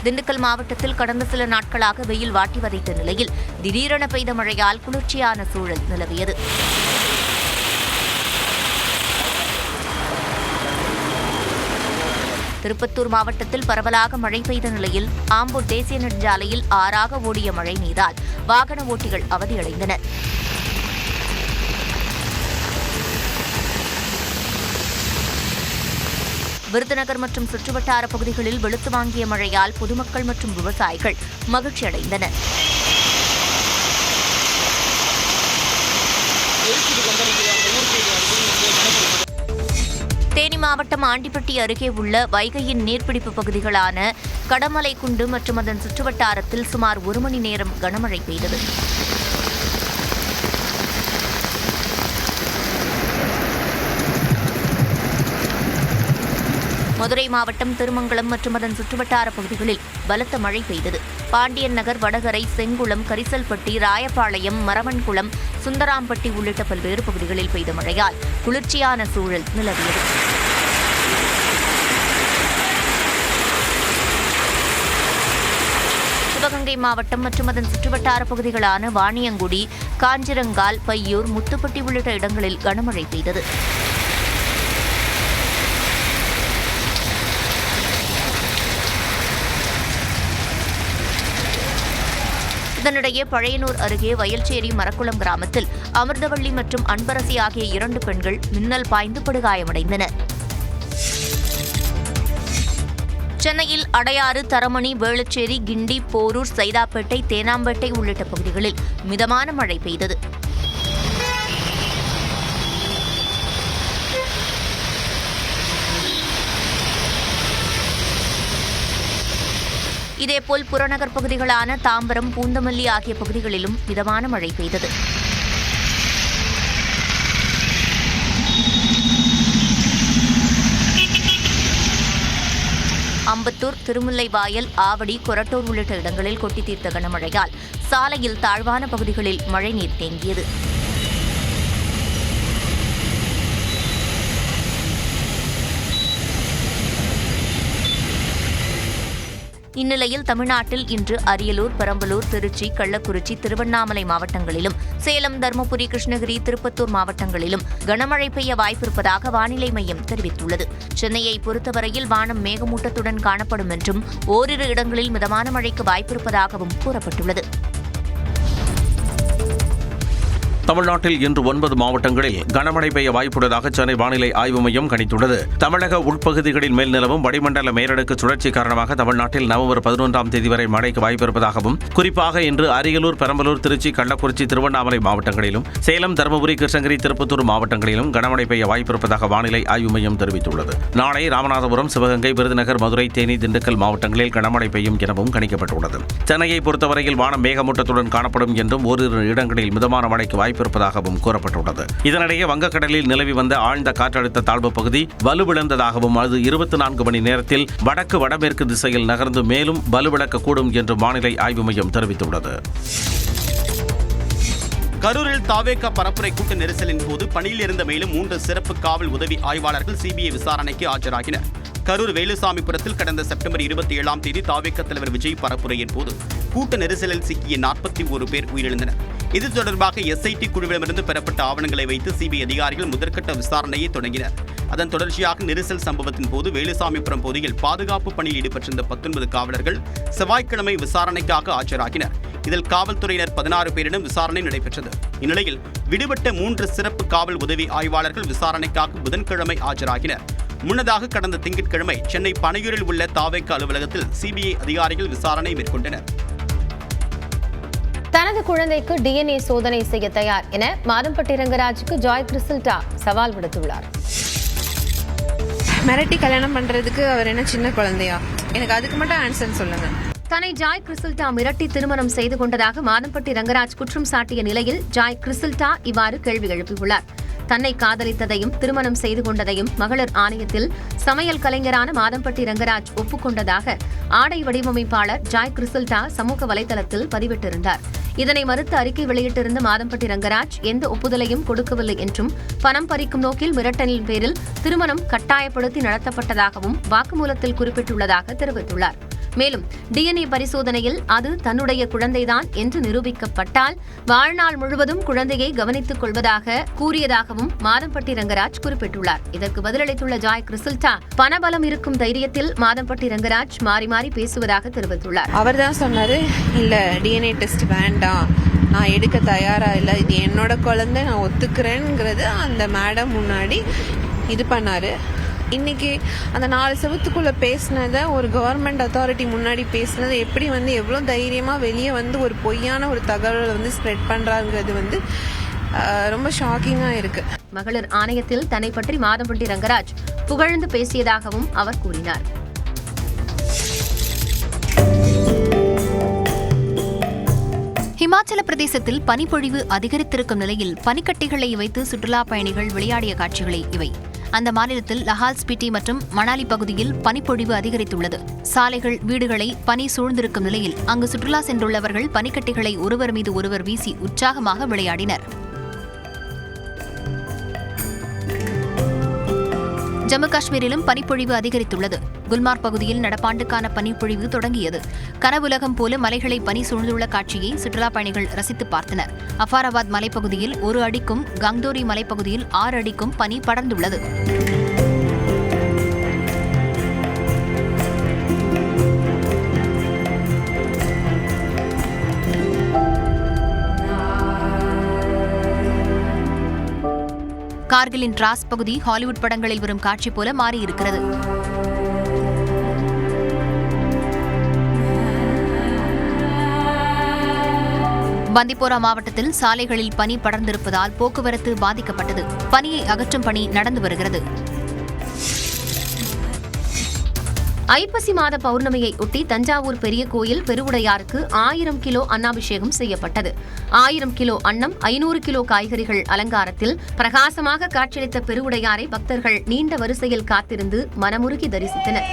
[SPEAKER 2] திண்டுக்கல் மாவட்டத்தில் கடந்த சில நாட்களாக வெயில் வாட்டி வதைத்த நிலையில் திடீரென பெய்த மழையால் குளிர்ச்சியான சூழல் நிலவியது. திருப்பத்தூர் மாவட்டத்தில் பரவலாக மழை பெய்த நிலையில் ஆம்பூர் தேசிய நெடுஞ்சாலையில் ஆறாக ஓடிய மழை நீரால் வாகன ஓட்டிகள் அவதியடைந்தனர். விருதுநகர் மற்றும் சுற்றுவட்டார பகுதிகளில் வெளுத்து வாங்கிய மழையால் பொதுமக்கள் மற்றும் விவசாயிகள் மகிழ்ச்சியடைந்தனர். தேனி மாவட்டம் ஆண்டிப்பட்டி அருகே உள்ள வைகையின் நீர்பிடிப்பு பகுதிகளான கடமலைக்குண்டு மற்றும் அதன் சுற்றுவட்டாரத்தில் சுமார் 1 மணி நேரம் கனமழை பெய்தது. மதுரை மாவட்டம் திருமங்கலம் மற்றும் அதன் சுற்றுவட்டார பகுதிகளில் பலத்த மழை பெய்தது. பாண்டியன் நகர், வடகரை, செங்குளம், கரிசல்பட்டி, ராயபாளையம், மரவன்குளம், சுந்தராம்பட்டி உள்ளிட்ட பல்வேறு பகுதிகளில் பெய்த மழையால் குளிர்ச்சியான சூழல் நிலவியது. சிவகங்கை மாவட்டம் மற்றும் அதன் சுற்றுவட்டார பகுதிகளான வாணியங்குடி, காஞ்சிரங்கால், பையூர், முத்துப்பட்டி உள்ளிட்ட இடங்களில் கனமழை பெய்தது. இதனிடையே பழையனூர் அருகே வயல்சேரி மரக்குளம் கிராமத்தில் அமிர்தவள்ளி மற்றும் அன்பரசி ஆகிய 2 பெண்கள் மின்னல் பாய்ந்து படுகாயமடைந்தனர். சென்னையில் அடையாறு, தரமணி, வேளச்சேரி, கிண்டி, போரூர், சைதாப்பேட்டை, தேனாம்பேட்டை உள்ளிட்ட பகுதிகளில் மிதமான மழை பெய்தது. இதேபோல் புறநகர் பகுதிகளான தாம்பரம், பூந்தமல்லி ஆகிய பகுதிகளிலும் மிதமான மழை பெய்தது. அம்பத்தூர், திருமுல்லைவாயல், ஆவடி, கொரட்டூர் உள்ளிட்ட இடங்களில் கொட்டி தீர்த்த கனமழையால் சாலையில் தாழ்வான பகுதிகளில் மழைநீர் தேங்கியது. இந்நிலையில் தமிழ்நாட்டில் இன்று அரியலூர், பெரம்பலூர், திருச்சி, கள்ளக்குறிச்சி, திருவண்ணாமலை மாவட்டங்களிலும், சேலம், தருமபுரி, கிருஷ்ணகிரி, திருப்பத்தூர் மாவட்டங்களிலும் கனமழை பெய்ய வாய்ப்பிருப்பதாக வானிலை மையம் தெரிவித்துள்ளது. சென்னையை பொறுத்தவரையில் வானம் மேகமூட்டத்துடன் காணப்படும் என்றும் ஓரிரு இடங்களில் மிதமான மழைக்கு வாய்ப்பிருப்பதாகவும் கூறப்பட்டுள்ளது.
[SPEAKER 15] தமிழ்நாட்டில் இன்று 9 மாவட்டங்களில் கனமழை பெய்ய வாய்ப்புள்ளதாக சென்னை வானிலை ஆய்வு மையம் கணித்துள்ளது. தமிழக உட்பகுதிகளின் மேல் நிலவும் வளிமண்டல மேலடுக்கு சுழற்சி காரணமாக தமிழ்நாட்டில் நவம்பர் 11ஆம் தேதி வரை மழைக்கு வாய்ப்பிருப்பதாகவும், குறிப்பாக இன்று அரியலூர், பெரம்பலூர், திருச்சி, கள்ளக்குறிச்சி, திருவண்ணாமலை மாவட்டங்களிலும், சேலம், தருமபுரி, கிருஷ்ணகிரி, திருப்பத்தூர் மாவட்டங்களிலும் கனமழை பெய்ய வாய்ப்பிருப்பதாக வானிலை ஆய்வு மையம் தெரிவித்துள்ளது. நாளை ராமநாதபுரம், சிவகங்கை, விருதுநகர், மதுரை, தேனி, திண்டுக்கல் மாவட்டங்களில் கனமழை பெய்யும் எனவும் கணிக்கப்பட்டுள்ளது. சென்னையை பொறுத்தவரையில் வானம் மேகமூட்டத்துடன் காணப்படும் என்றும் ஓரிரு இடங்களில் மிதமான மழைக்கு வாய்ப்பு வாய்ப்பிருப்பதாகவும் கூறப்பட்டுள்ளது. இதனிடையே வங்கக்கடலில் நிலவி வந்த ஆழ்ந்த காற்றழுத்த தாழ்வு பகுதி வலுவிழந்ததாகவும் அது 24 மணி நேரத்தில் வடக்கு வடமேற்கு திசையில் நகர்ந்து மேலும் வலுவிழக்கக்கூடும் என்று வானிலை ஆய்வு மையம் தெரிவித்துள்ளது.
[SPEAKER 10] கரூரில் தாவேகா பரப்புரை கூட்ட நெரிசலின் போது பணியில் இருந்த மேலும் 3 சிறப்பு காவல் உதவி ஆய்வாளர்கள் சிபிஐ விசாரணைக்கு ஆஜராகினர். கரூர் வேலுசாமிபுரத்தில் கடந்த செப்டம்பர் 27ஆம் தேதி தாவேகா தலைவர் விஜய் பரப்புரையின் போது கூட்ட நெரிசலில் சிக்கிய 41 பேர் உயிரிழந்தனர். இது தொடர்பாக SIT குழுவிடமிருந்து பெறப்பட்ட ஆவணங்களை வைத்து சிபிஐ அதிகாரிகள் முதற்கட்ட விசாரணையை தொடங்கினர். அதன் தொடர்ச்சியாக நெரிசல் சம்பவத்தின் போது வேலுசாமிபுரம் பகுதியில் பாதுகாப்பு பணியில் ஈடுபட்டிருந்த 19 காவலர்கள் செவ்வாய்க்கிழமை விசாரணைக்காக ஆஜராகினர். இதில் காவல்துறையினர் 16 பேரிடம் விசாரணை நடைபெற்றது. இந்நிலையில் விடுபட்ட 3 சிறப்பு காவல் உதவி ஆய்வாளர்கள் விசாரணைக்காக புதன்கிழமை ஆஜராகினர். முன்னதாக கடந்த திங்கட்கிழமை சென்னை பனையூரில் உள்ள தாவேகா அலுவலகத்தில் சிபிஐ அதிகாரிகள் விசாரணை மேற்கொண்டனர்.
[SPEAKER 1] தனது குழந்தைக்கு DNA சோதனை செய்ய தயார் என மாதம்பட்டி ரங்கராஜுக்கு ஜாய் கிறிஸ்டல்டா சவால் விடுத்துள்ளார்.
[SPEAKER 16] மிரட்டி கல்யாணம் பண்றதுக்கு அவர் என்ன சின்ன குழந்தையா? எனக்கு அதுக்கு மட்டும் ஆன்சர் சொல்லுங்க.
[SPEAKER 1] தன்னை ஜாய் கிறிஸ்டல்டா மிரட்டி திருமணம் செய்து கொண்டதாக மாதம்பட்டி ரங்கராஜ் குற்றம் சாட்டிய நிலையில் ஜாய் கிறிஸ்டல்டா இவ்வாறு கேள்வி எழுப்பியுள்ளார். தன்னை காதலித்ததையும் திருமணம் செய்து கொண்டதையும் மகளிர் ஆணையத்தில் சமையல் கலைஞரான மாதம்பட்டி ரங்கராஜ் ஒப்புக்கொண்டதாக ஆடை வடிவமைப்பாளர் ஜாய் கிறிஸ்டல்டா சமூக வலைதளத்தில் பதிவிட்டிருந்தார். இதனை மறுத்து அறிக்கை வெளியிட்டிருந்த மாதம்பட்டி ரங்கராஜ் எந்த ஒப்புதலையும் கொடுக்கவில்லை என்றும் பணம் பறிக்கும் நோக்கில் மிரட்டலின் பேரில் திருமணம் கட்டாயப்படுத்தி நடத்தப்பட்டதாகவும் வாக்குமூலத்தில் குறிப்பிட்டுள்ளதாக தெரிவித்துள்ளார். மேலும் DNA பரிசோதனையில் அது தன்னுடைய குழந்தைதான் என்று நிரூபிக்கப்பட்டால் வாழ்நாள் முழுவதும் குழந்தையை கவனித்துக் கொள்வதாக கூறியதாகவும் மாதம்பட்டி ரங்கராஜ் குறிப்பிட்டுள்ளார். இதற்கு பதிலளித்துள்ள ஜாய் கிறிஸ்டல்டா பணபலம் இருக்கும் தைரியத்தில் மாதம்பட்டி ரங்கராஜ் மாறி மாறி பேசுவதாக தெரிவித்துள்ளார்.
[SPEAKER 16] அவர் தான் சொன்னாரு, இல்ல DNA டெஸ்ட் வேண்டாம், நான் எடுக்க தயாரா இல்லை, இது என்னோட குழந்தை, நான் ஒத்துக்கிறேங்கிறது அந்த மேடம் முன்னாடி இது பண்ணாரு. இன்னைக்கு அந்த 4 செவத்துக்குள்ள பேசினதை ஒரு கவர்மெண்ட் அத்தாரிட்டி முன்னாடி பேசினதை எப்படி எவ்வளோ தைரியமாக வெளியே ஒரு பொய்யான ஒரு தகவலை ஸ்ப்ரெட் பண்ணுறாங்கிறது ரொம்ப ஷாக்கிங்காக இருக்கு.
[SPEAKER 1] மகளிர் ஆணையத்தில் தன்னை பற்றி மாதம்பட்டி ரங்கராஜ் புகழ்ந்து பேசியதாகவும் அவர் கூறினார்.
[SPEAKER 2] ஹிமாச்சல பிரதேசத்தில் பனிப்பொழிவு அதிகரித்திருக்கும் நிலையில் பனிக்கட்டிகளை வைத்து சுற்றுலா பயணிகள் விளையாடிய காட்சிகளை இவை. அந்த மாநிலத்தில் லஹால் ஸ்பிட்டி மற்றும் மணாலி பகுதியில் பனிப்பொழிவு அதிகரித்துள்ளது. சாலைகள், வீடுகளை பனி சூழ்ந்திருக்கும் நிலையில் அங்கு சுற்றுலா சென்றுள்ளவர்கள் பனிக்கட்டிகளை ஒருவர் மீது ஒருவர் வீசி உற்சாகமாக விளையாடினர். ஜம்மு காஷ்மீரிலும் பனிப்பொழிவு அதிகரித்துள்ளது. குல்மார்க் பகுதியில் நடப்பாண்டுக்கான பனிப்பொழிவு தொடங்கியது. கனவுலகம் போல மலைகளை பனி சூழ்ந்துள்ள காட்சியை சுற்றுலா பயணிகள் ரசித்து பார்த்தனர். அஃபாராபாத் மலைப்பகுதியில் 1 அடிக்கும், கங்தோரி மலைப்பகுதியில் 6 அடிக்கும் பனி படர்ந்துள்ளது. கார்கிலின் டிராஸ் பகுதி ஹாலிவுட் படங்களில் வரும் காட்சி போல மாறியிருக்கிறது. பந்திப்போரா மாவட்டத்தில் சாலைகளில் பனி படர்ந்திருப்பதால் போக்குவரத்து பாதிக்கப்பட்டது. பனியை அகற்றும் பணி நடந்து வருகிறது.
[SPEAKER 1] ஐப்பசி மாத பௌர்ணமியை ஒட்டி தஞ்சாவூர் பெரிய கோயில் பெருவுடையாருக்கு 1000 கிலோ அன்னாபிஷேகம் செய்யப்பட்டது. 1000 கிலோ அன்னம், 500 கிலோ காய்கறிகள் அலங்காரத்தில் பிரகாசமாக காட்சியளித்த பெருவுடையாரை பக்தர்கள் நீண்ட வரிசையில் காத்திருந்து மனமுருகி தரிசித்தனர்.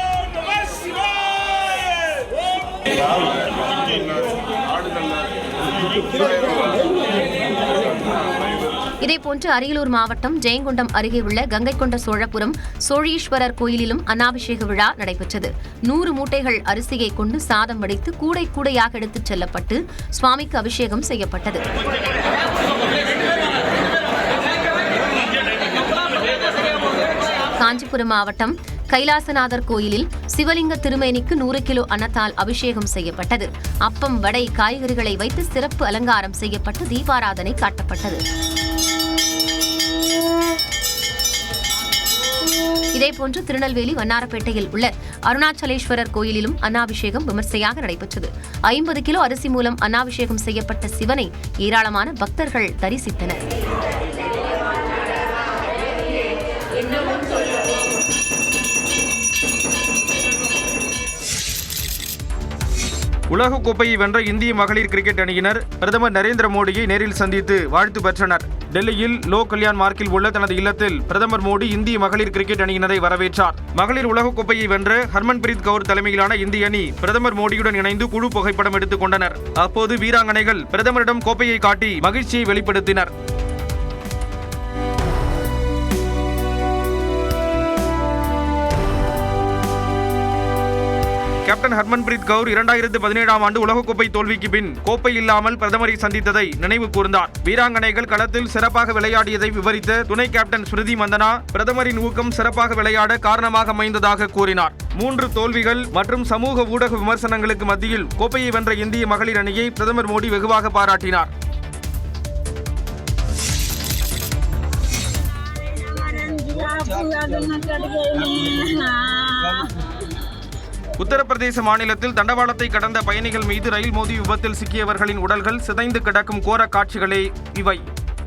[SPEAKER 1] இதேபோன்று அரியலூர் மாவட்டம் ஜெயங்கொண்டம் அருகே உள்ள கங்கைகொண்ட சோழபுரம் சோழீஸ்வரர் கோயிலிலும் அன்னாபிஷேக விழா நடைபெற்றது. 100 மூட்டைகள் அரிசியை கொண்டு சாதம் வடித்து கூடை கூடையாக எடுத்துச் செல்லப்பட்டு சுவாமிக்கு அபிஷேகம் செய்யப்பட்டது. காஞ்சிபுரம் மாவட்டம் கைலாசநாதர் கோயிலில் சிவலிங்க திருமேனிக்கு 100 கிலோ அன்னத்தால் அபிஷேகம் செய்யப்பட்டது. அப்பம், வடை, காய்கறிகளை வைத்து சிறப்பு அலங்காரம் செய்யப்பட்டு தீபாராதனை காட்டப்பட்டது. இதேபோன்று திருநெல்வேலி வண்ணாரப்பேட்டையில் உள்ள அருணாச்சலேஸ்வரர் கோயிலிலும் அன்னாபிஷேகம் விமர்சையாக நடைபெற்றது. 50 கிலோ அரிசி மூலம் அன்னாபிஷேகம் செய்யப்பட்ட சிவனை ஏராளமான பக்தர்கள் தரிசித்தனர்.
[SPEAKER 7] உலகக்கோப்பையை வென்ற இந்திய மகளிர் கிரிக்கெட் அணியினர் பிரதமர் நரேந்திர மோடியை நேரில் சந்தித்து வாழ்த்து பெற்றனர். டெல்லியில் லோ கல்யாண் மார்க்கில் உள்ள தனது இல்லத்தில் பிரதமர் மோடி இந்திய மகளிர் கிரிக்கெட் அணியினரை வரவேற்றார். மகளிர் உலகக்கோப்பையை வென்ற ஹர்மன்பிரீத் கவுர் தலைமையிலான இந்திய அணி பிரதமர் மோடியுடன் இணைந்து குழு புகைப்படம் எடுத்துக் கொண்டனர். அப்போது வீராங்கனைகள் பிரதமரிடம் கோப்பையை காட்டி மகிழ்ச்சியை வெளிப்படுத்தினர். கேப்டன் ஹர்மன்பிரீத் கவுர் 2017ஆம் ஆண்டு உலகக்கோப்பை தோல்விக்கு பின் கோப்பை இல்லாமல் பிரதமரை சந்தித்ததை நினைவு கூர்ந்தார். வீராங்கனைகள் களத்தில் சிறப்பாக விளையாடியதை விவரித்த துணை கேப்டன் ஸ்மிருதி மந்தனா பிரதமரின் ஊக்கம் சிறப்பாக விளையாட காரணமாக அமைந்ததாக கூறினார். 3 தோல்விகள் மற்றும் சமூக ஊடக விமர்சனங்களுக்கு மத்தியில் கோப்பையை வென்ற இந்திய மகளிர் அணியை பிரதமர் மோடி வெகுவாக பாராட்டினார். உத்தரப்பிரதேச மாநிலத்தில் தண்டவாளத்தை கடந்த பயணிகள் மீது ரயில் மோதி விபத்தில் சிக்கியவர்களின் உடல்கள் சிதைந்து கிடக்கும் கோர காட்சிகளே இவை.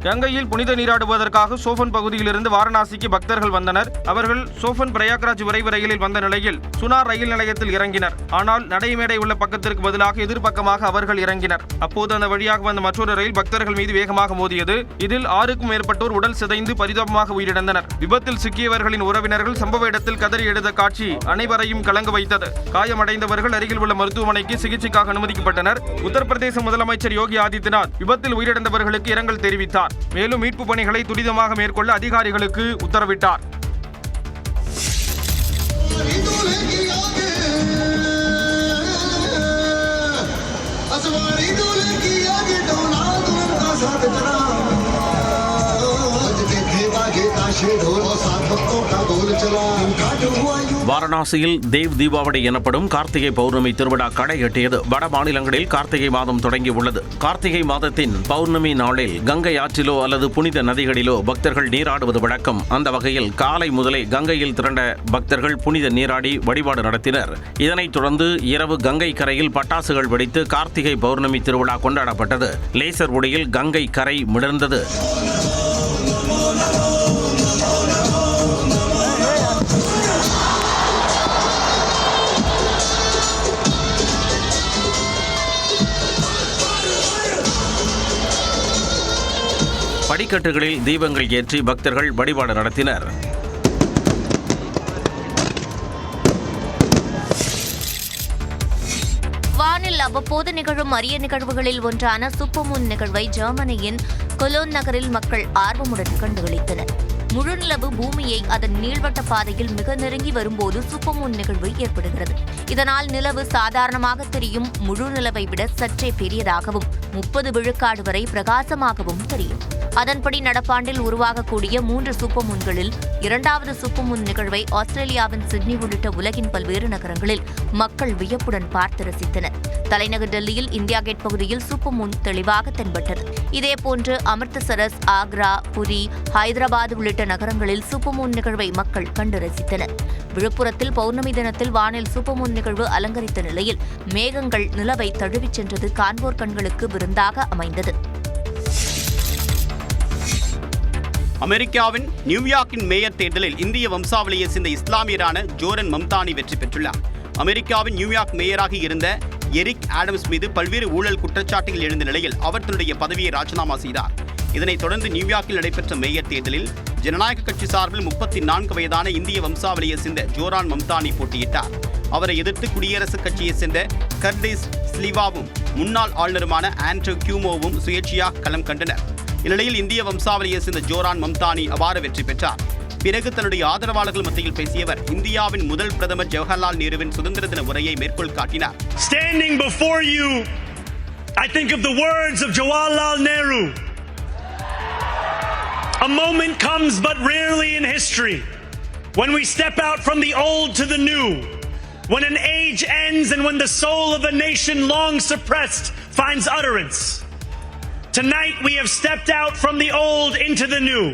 [SPEAKER 7] கங்கையில் புனித நீராடுவதற்காக சோஃபன் பகுதியிலிருந்து வாரணாசிக்கு பக்தர்கள் வந்தனர். அவர்கள் சோஃபன் பிரயாக்ராஜ் விரைவு ரயிலில் வந்த நிலையில் சுனார் ரயில் நிலையத்தில் இறங்கினர். ஆனால் நடைமேடை உள்ள பக்கத்திற்கு பதிலாக எதிர்பக்கமாக அவர்கள் இறங்கினர். அப்போது அந்த வழியாக வந்த மற்றொரு ரயில் பக்தர்கள் மீது வேகமாக மோதியது. இதில் 6க்கும் மேற்பட்டோர் உடல் சிதைந்து பரிதாபமாக உயிரிழந்தனர். விபத்தில் சிக்கியவர்களின் உறவினர்கள் சம்பவ இடத்தில் கதறி எழுத காட்சி அனைவரையும் கலங்க வைத்தது. காயமடைந்தவர்கள் அருகில் உள்ள மருத்துவமனைக்கு சிகிச்சைக்காக அனுமதிக்கப்பட்டனர். உத்தரப்பிரதேச முதலமைச்சர் யோகி ஆதித்யநாத் விபத்தில் உயிரிழந்தவர்களுக்கு இரங்கல் தெரிவித்தார். மேலும் மீட்பு பணிகளை துரிதமாக மேற்கொள்ள அதிகாரிகளுக்கு உத்தரவிட்டார்.
[SPEAKER 15] வாரணாசியில் தேவ் தீபாவளி எனப்படும் கார்த்திகை பௌர்ணமி திருவிழா களை எட்டியது. வட மாநிலங்களில் கார்த்திகை மாதம் தொடங்கியுள்ளது. கார்த்திகை மாதத்தின் பௌர்ணமி நாளில் கங்கை ஆற்றிலோ அல்லது புனித நதிகளிலோ பக்தர்கள் நீராடுவது வழக்கம். அந்த வகையில் காலை முதலே கங்கையில் திரண்ட பக்தர்கள் புனித நீராடி வழிபாடு நடத்தினர். இதனைத் தொடர்ந்து இரவு கங்கை கரையில் பட்டாசுகள் வெடித்து கார்த்திகை பௌர்ணமி திருவிழா கொண்டாடப்பட்டது. லேசர் ஒளியில் கங்கை கரை மிடர்ந்தது. படிக்கட்டுகளில் தீபங்கள் ஏற்றி பக்தர்கள் வழிபாடு நடத்தினர்.
[SPEAKER 1] வானில் அவ்வப்போது நிகழும் அரிய நிகழ்வுகளில் ஒன்றான சூப்பர்மூன் நிகழ்வை ஜெர்மனியின் கொலோன் நகரில் மக்கள் ஆர்வமுடன் கண்டுகளித்தனர். முழு நிலவு பூமியை அதன் நீள்வட்ட பாதையில் மிக நெருங்கி வரும்போது சூப்பர்மூன் நிகழ்வு ஏற்படுகிறது. இதனால் நிலவு சாதாரணமாக தெரியும் முழு நிலவை விட சற்றே பெரியதாகவும் 30 விழுக்காடு வரை பிரகாசமாகவும் தெரியும். அதன்படி நடப்பாண்டில் உருவாகக்கூடிய 3 சூப்பர்மூன்களில் 2வது சூப்பர்மூன் நிகழ்வை ஆஸ்திரேலியாவின் சிட்னி உள்ளிட்ட உலகின் பல்வேறு நகரங்களில் மக்கள் வியப்புடன் பார்த்து ரசித்தனர். தலைநகர் டெல்லியில் இந்தியா கேட் பகுதியில் சூப்பர்மூன் தெளிவாக தென்பட்டது. இதேபோன்று அமிர்தசரஸ், ஆக்ரா, புரி, ஹைதராபாத் உள்ளிட்ட நகரங்களில் சூப்பர்மூன் நிகழ்வை மக்கள் கண்டு ரசித்தனர். விழுப்புரத்தில் பௌர்ணமி தினத்தில் வானில் சூப்பர்மூன் நிகழ்வு அலங்கரித்த நிலையில் மேகங்கள் நிலவை தழுவிச் சென்றது காண்போர் கண்களுக்கு விருந்தாக அமைந்தது.
[SPEAKER 10] அமெரிக்காவின் நியூயார்க்கின் மேயர் தேர்தலில் இந்திய வம்சாவளியை சேர்ந்த இஸ்லாமியரான ஜோரன் மம்தானி வெற்றி பெற்றுள்ளார். அமெரிக்காவின் நியூயார்க் மேயராக இருந்த எரிக் ஆடம்ஸ் மீது பல்வேறு ஊழல் குற்றச்சாட்டுகள் எழுந்த நிலையில் அவர் தன்னுடைய பதவியை ராஜினாமா செய்தார். இதனைத் தொடர்ந்து நியூயார்க்கில் நடைபெற்ற மேயர் தேர்தலில் ஜனநாயக கட்சி சார்பில் 34 வயதான இந்திய வம்சாவளியை சேர்ந்த ஜோரான் மம்தானி போட்டியிட்டார். அவரை எதிர்த்து குடியரசுக் கட்சியை சேர்ந்த கர்டிஸ் ஸ்லிவாவும் முன்னாள் ஆளுநருமான ஆண்ட்ரூ கியூமோவும் சுயேட்சையாக களம் கண்டனர். இந்நிலையில் இந்திய வம்சாவளியை சேர்ந்த ஜோரான் மம்தானி அபார வெற்றி பெற்றார். பிறகு தன்னுடைய ஆதரவாளர்கள் மத்தியில் பேசியவர் இந்தியாவின் முதல் பிரதமர் ஜவஹர்லால் நேருவின் சுதந்திர தின உரையை மேற்கோள் காட்டினார்.
[SPEAKER 17] Standing before you, I think of the words of Jawaharlal Nehru. A moment comes but rarely in history when we step out from the old to the new, when an age ends and when the soul of a nation long suppressed finds utterance. Tonight we have stepped out from the old into the new.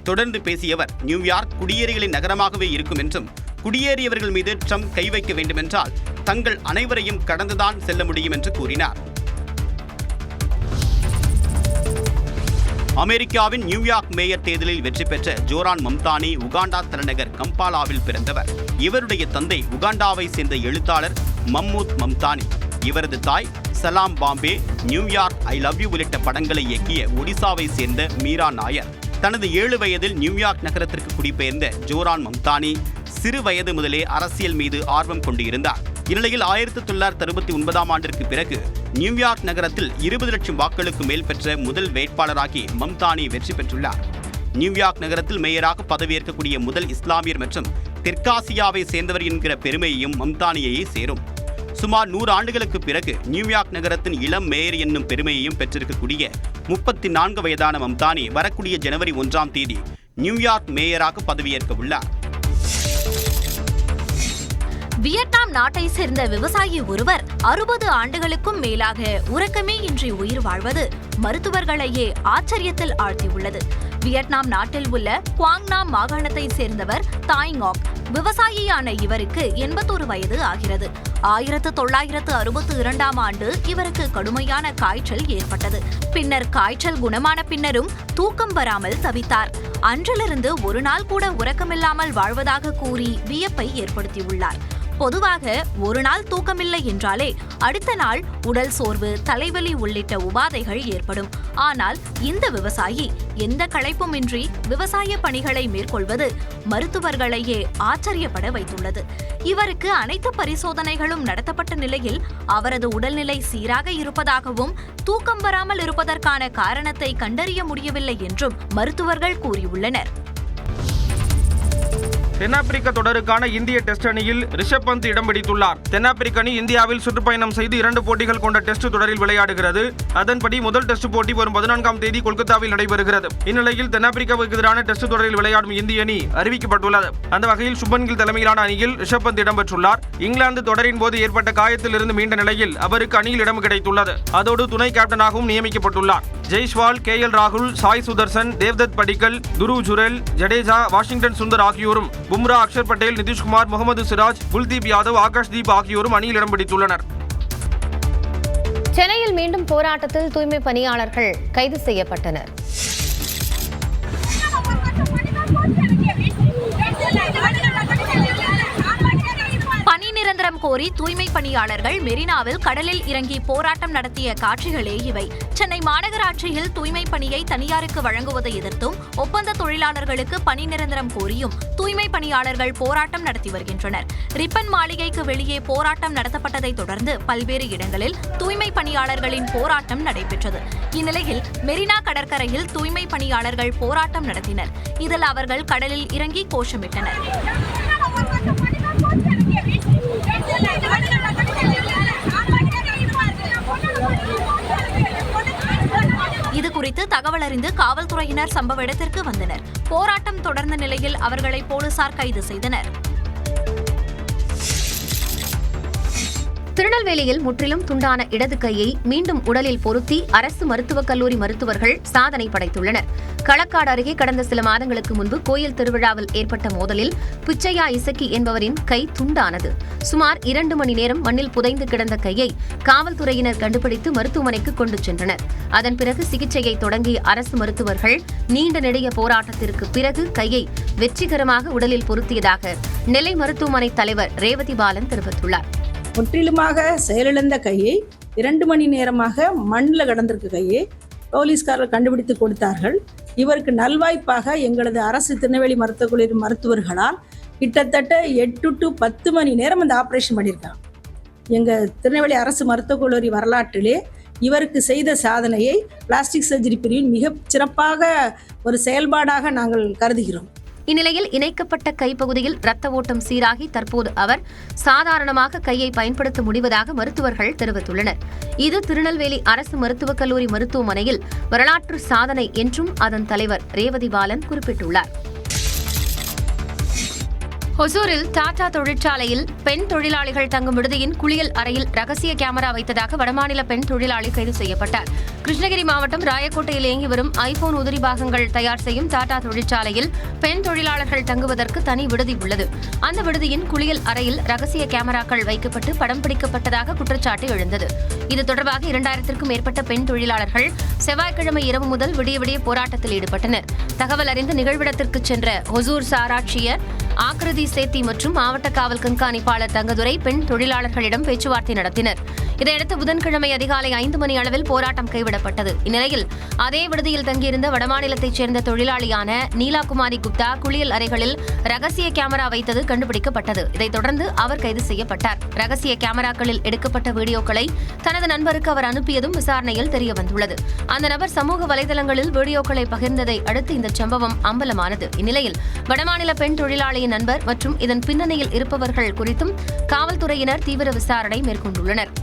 [SPEAKER 10] தொடர்ந்து பேசியவர் நியூயார்க் குடியேறிகளின் நகரமாகவே இருக்கும் என்றும் குடியேறியவர்கள் மீது ட்ரம்ப் கை வைக்க வேண்டுமென்றால் தங்கள் அனைவரையும் கடந்துதான் செல்ல முடியும் என்று கூறினார். அமெரிக்காவின் நியூயார்க் மேயர் தேர்தலில் வெற்றி பெற்ற ஜோரான் மம்தானி உகாண்டா தலைநகர் கம்பாலாவில் பிறந்தவர். இவருடைய தந்தை உகாண்டாவை சேர்ந்த எழுத்தாளர் மம்மூத் மம்தானி. இவரது தாய் சலாம் Bombay, New York, I love you உள்ளிட்ட படங்களை இயக்கிய ஒடிசாவை சேர்ந்த மீரா நாயர். தனது 7 வயதில் நியூயார்க் நகரத்திற்கு குடிபெயர்ந்த ஜோரான் மம்தானி சிறு வயது முதலே அரசியல் மீது ஆர்வம் கொண்டிருந்தார். இந்நிலையில் 1969ஆம் ஆண்டிற்கு பிறகு நியூயார்க் நகரத்தில் 20 லட்சம் வாக்குகளுக்கு மேல் பெற்ற முதல் வேட்பாளராகி மம்தானி வெற்றி பெற்றுள்ளார். நியூயார்க் நகரத்தில் மேயராக பதவியேற்கக்கூடிய முதல் இஸ்லாமியர் மற்றும் தெற்காசியாவை சேர்ந்தவர் என்கிற பெருமையையும் மம்தானியையே சேரும். சுமார் 100 ஆண்டுகளுக்கு பிறகு நியூயார்க் நகரத்தின் இளம் மேயர் என்னும் பெருமையையும் பெற்றிருக்கக்கூடிய 34 வயதான மம்தானி வரக்கூடிய ஜனவரி 1ஆம் தேதி நியூயார்க் மேயராக பதவியேற்க உள்ளார்.
[SPEAKER 6] வியட்நாம் நாட்டை சேர்ந்த விவசாயி ஒருவர் 60 ஆண்டுகளுக்கும் மேலாக உறக்கமே இன்றி உயிர் வாழ்வது மருத்துவர்களையே ஆச்சரியத்தில் ஆழ்த்தியுள்ளது. வியட்நாம் நாட்டில் உள்ள குவாங்நாம் மாகாணத்தை சேர்ந்தவர் தாய்ங்காக். விவசாயியான இவருக்கு 81 வயது ஆகிறது. 1962ஆம் ஆண்டு இவருக்கு கடுமையான காய்ச்சல் ஏற்பட்டது. பின்னர் காய்ச்சல் குணமான பின்னரும் தூக்கம் வராமல் தவித்தார். அன்றிலிருந்து ஒரு நாள் கூட உறக்கமில்லாமல் வாழ்வதாக கூறி வியப்பை ஏற்படுத்தியுள்ளார். பொதுவாக ஒரு நாள் தூக்கமில்லை என்றாலே அடுத்த நாள் உடல் சோர்வு, தலைவலி உள்ளிட்ட உபாதைகள் ஏற்படும். ஆனால் இந்த விவசாயி எந்த களைப்புமின்றி விவசாய பணிகளை மேற்கொள்வது மருத்துவர்களையே ஆச்சரியப்பட வைத்துள்ளது. இவருக்கு அனைத்து பரிசோதனைகளும் நடத்தப்பட்ட நிலையில் அவரது உடல்நிலை சீராக இருப்பதாகவும் தூக்கம் வராமல் இருப்பதற்கான காரணத்தை கண்டறிய முடியவில்லை என்றும் மருத்துவர்கள் கூறியுள்ளனர்.
[SPEAKER 7] தென்னாப்பிரிக்க தொடருக்கான இந்திய டெஸ்ட் அணியில் ரிஷப் பந்த் இடம் பிடித்துள்ளார். தென்னாப்பிரிக்க அணி இந்தியாவில் சுற்றுப்பயணம் செய்து 2 போட்டிகள் கொண்ட டெஸ்ட் தொடரில் விளையாடுகிறது. அதன்படி முதல் டெஸ்ட் போட்டி வரும் 14ஆம் தேதி கொல்கத்தாவில் நடைபெறுகிறது. இந்நிலையில் தென்னாப்பிரிக்காவுக்கு எதிரான டெஸ்ட் தொடரில் விளையாடும் இந்திய அணி அறிவிக்கப்பட்டுள்ளது. அந்த வகையில் சுப்மன் கில் தலைமையிலான அணியில் ரிஷப் பந்த் இடம்பெற்றுள்ளார். இங்கிலாந்து தொடரின் போது ஏற்பட்ட காயத்தில் இருந்து மீண்ட நிலையில் அவருக்கு அணியில் இடம் கிடைத்துள்ளது. அதோடு துணை கேப்டனாகவும் நியமிக்கப்பட்டுள்ளார். ஜெய்ஸ்வால், KL ராகுல், சாய் சுதர்சன், தேவ்தத் படிக்கல், துருவ் ஜுரெல், ஜடேஜா, வாஷிங்டன் சுந்தர் ஆகியோரும், பும்ரா, அக்ஷர் பட்டேல், நிதிஷ்குமார், முகமது சிராஜ், குல்தீப் யாதவ், ஆகாஷ்தீப் ஆகியோரும் அணியில் இடம் பிடித்துள்ளனர்.
[SPEAKER 1] சென்னையில் மீண்டும் போராட்டத்தில் தூய்மை பணியாளர்கள் கைது செய்யப்பட்டனர்.
[SPEAKER 6] பணி நிரந்தரம் கோரி தூய்மை பணியாளர்கள் மெரினாவில் கடலில் இறங்கி போராட்டம் நடத்திய காட்சிகளே இவை. சென்னை மாநகராட்சியில் தூய்மை பணியை தனியாருக்கு வழங்குவதை எதிர்த்தும் ஒப்பந்த தொழிலாளர்களுக்கு பணி நிரந்தரம் கோரியும் தூய்மை பணியாளர்கள் போராட்டம் நடத்தி வருகின்றனர். ரிப்பன் மாளிகைக்கு வெளியே போராட்டம் நடத்தப்பட்டதை தொடர்ந்து பல்வேறு இடங்களில் தூய்மை பணியாளர்களின் போராட்டம் நடைபெற்றது. இந்நிலையில் மெரினா கடற்கரையில் தூய்மை பணியாளர்கள் போராட்டம் நடத்தினர். இதில் அவர்கள் கடலில் இறங்கி கோஷமிட்டனர். இது குறித்து தகவல் அறிந்து காவல்துறையினர் சம்பவ இடத்திற்கு வந்தனர். போராட்டம் தொடர்ந்த நிலையில் அவர்களை போலீசார் கைது செய்தனர்.
[SPEAKER 1] திருநெல்வேலியில் முற்றிலும் துண்டான இடது கையை மீண்டும் உடலில் பொருத்தி அரசு மருத்துவக் கல்லூரி மருத்துவர்கள் சாதனை படைத்துள்ளனர். களக்காடு அருகே கடந்த சில மாதங்களுக்கு முன்பு கோயில் திருவிழாவில் ஏற்பட்ட மோதலில் பிச்சையா இசக்கி என்பவரின் கை துண்டானது. சுமார் 2 மணி நேரம் மண்ணில் புதைந்து கிடந்த கையை காவல்துறையினர் கண்டுபிடித்து மருத்துவமனைக்கு கொண்டு சென்றனர். அதன் பிறகு சிகிச்சையை தொடங்கிய அரசு மருத்துவர்கள் நீண்ட நெடிய போராட்டத்திற்கு பிறகு கையை வெற்றிகரமாக உடலில் பொருத்தியதாக நெல்லை மருத்துவமனை தலைவர் ரேவதி பாலன் தெரிவித்துள்ளார்.
[SPEAKER 18] முற்றிலுமாக செயலிழந்த கையை 2 மணி நேரமாக மண்ணில் கடந்திருக்க கையை போலீஸ்காரர்கள் கண்டுபிடித்து கொடுத்தார்கள். இவருக்கு நல்வாய்ப்பாக எங்களது அரசு திருநெல்வேலி மருத்துவக் கல்லூரி மருத்துவர்களால் கிட்டத்தட்ட 8 to 10 மணி நேரம் அந்த ஆப்ரேஷன் பண்ணியிருக்காங்க. எங்கள் திருநெல்வேலி அரசு மருத்துவக் கல்லூரி வரலாற்றிலே இவருக்கு செய்த சாதனையை பிளாஸ்டிக் சர்ஜரி பிரிவின் மிக சிறப்பாக ஒரு செயல்பாடாக நாங்கள் கருதுகிறோம்.
[SPEAKER 1] இந்நிலையில் இணைக்கப்பட்ட கைப்பகுதியில் இரத்த ஓட்டம் சீராகி தற்போது அவர் சாதாரணமாக கையை பயன்படுத்த முடிவதாக மருத்துவர்கள் தெரிவித்துள்ளனர். இது திருநெல்வேலி அரசு மருத்துவக் கல்லூரி மருத்துவமனையில் வரலாற்று சாதனை என்றும் அதன் தலைவர் ரேவதி பாலன் குறிப்பிட்டுள்ளார். ஒசூரில் டாடா தொழிற்சாலையில் பெண் தொழிலாளிகள் தங்கும் விடுதியின் குளியல் அறையில் ரகசிய கேமரா வைத்ததாக வடமாநில பெண் தொழிலாளி கைது செய்யப்பட்டார். கிருஷ்ணகிரி மாவட்டம் ராயக்கோட்டையில் இயங்கி வரும் ஐபோன் உதிரி பாகங்கள் தயார் செய்யும் டாடா தொழிற்சாலையில் பெண் தொழிலாளர்கள் தங்குவதற்கு தனி விடுதி உள்ளது. அந்த விடுதியின் குளியல் அறையில் ரகசிய கேமராக்கள் வைக்கப்பட்டு படம் பிடிக்கப்பட்டதாக குற்றச்சாட்டு எழுந்தது. இது தொடர்பாக 2000க்கும் மேற்பட்ட பெண் தொழிலாளர்கள் செவ்வாய்க்கிழமை இரவு முதல் விடிய போராட்டத்தில் ஈடுபட்டனர். தகவல் அறிந்து நிகழ்விடத்திற்கு சென்ற ஒசூர் சாராட்சியர் ஆக்கிருதி சேத்தி மற்றும் மாவட்ட காவல் கண்காணிப்பாளர் தங்கதுரை பெண் தொழிலாளர்களிடம் பேச்சுவார்த்தை நடத்தினர். இதையடுத்து புதன்கிழமை அதிகாலை 5 மணி அளவில் போராட்டம் கைவிடப்பட்டது. இந்நிலையில் அதே விடுதியில் தங்கியிருந்த வடமாநிலத்தைச் சேர்ந்த தொழிலாளியான நீலாகுமாரி குப்தா குளியல் அறைகளில் ரகசிய கேமரா வைத்தது கண்டுபிடிக்கப்பட்டது. இதைத் தொடர்ந்து அவர் கைது செய்யப்பட்டார். ரகசிய கேமராக்களில் எடுக்கப்பட்ட வீடியோக்களை தனது நண்பருக்கு அவர் அனுப்பியதும் விசாரணையில் தெரியவந்துள்ளது. அந்த நபர் சமூக வலைதளங்களில் வீடியோக்களை பகிர்ந்ததை அடுத்து இந்த சம்பவம் அம்பலமானது. இந்நிலையில் வடமாநில பெண் தொழிலாளியின் நண்பர் மற்றும் இதன் பின்னணியில் இருப்பவர்கள் குறித்தும் காவல்துறையினர் தீவிர விசாரணை மேற்கொண்டுள்ளனர்.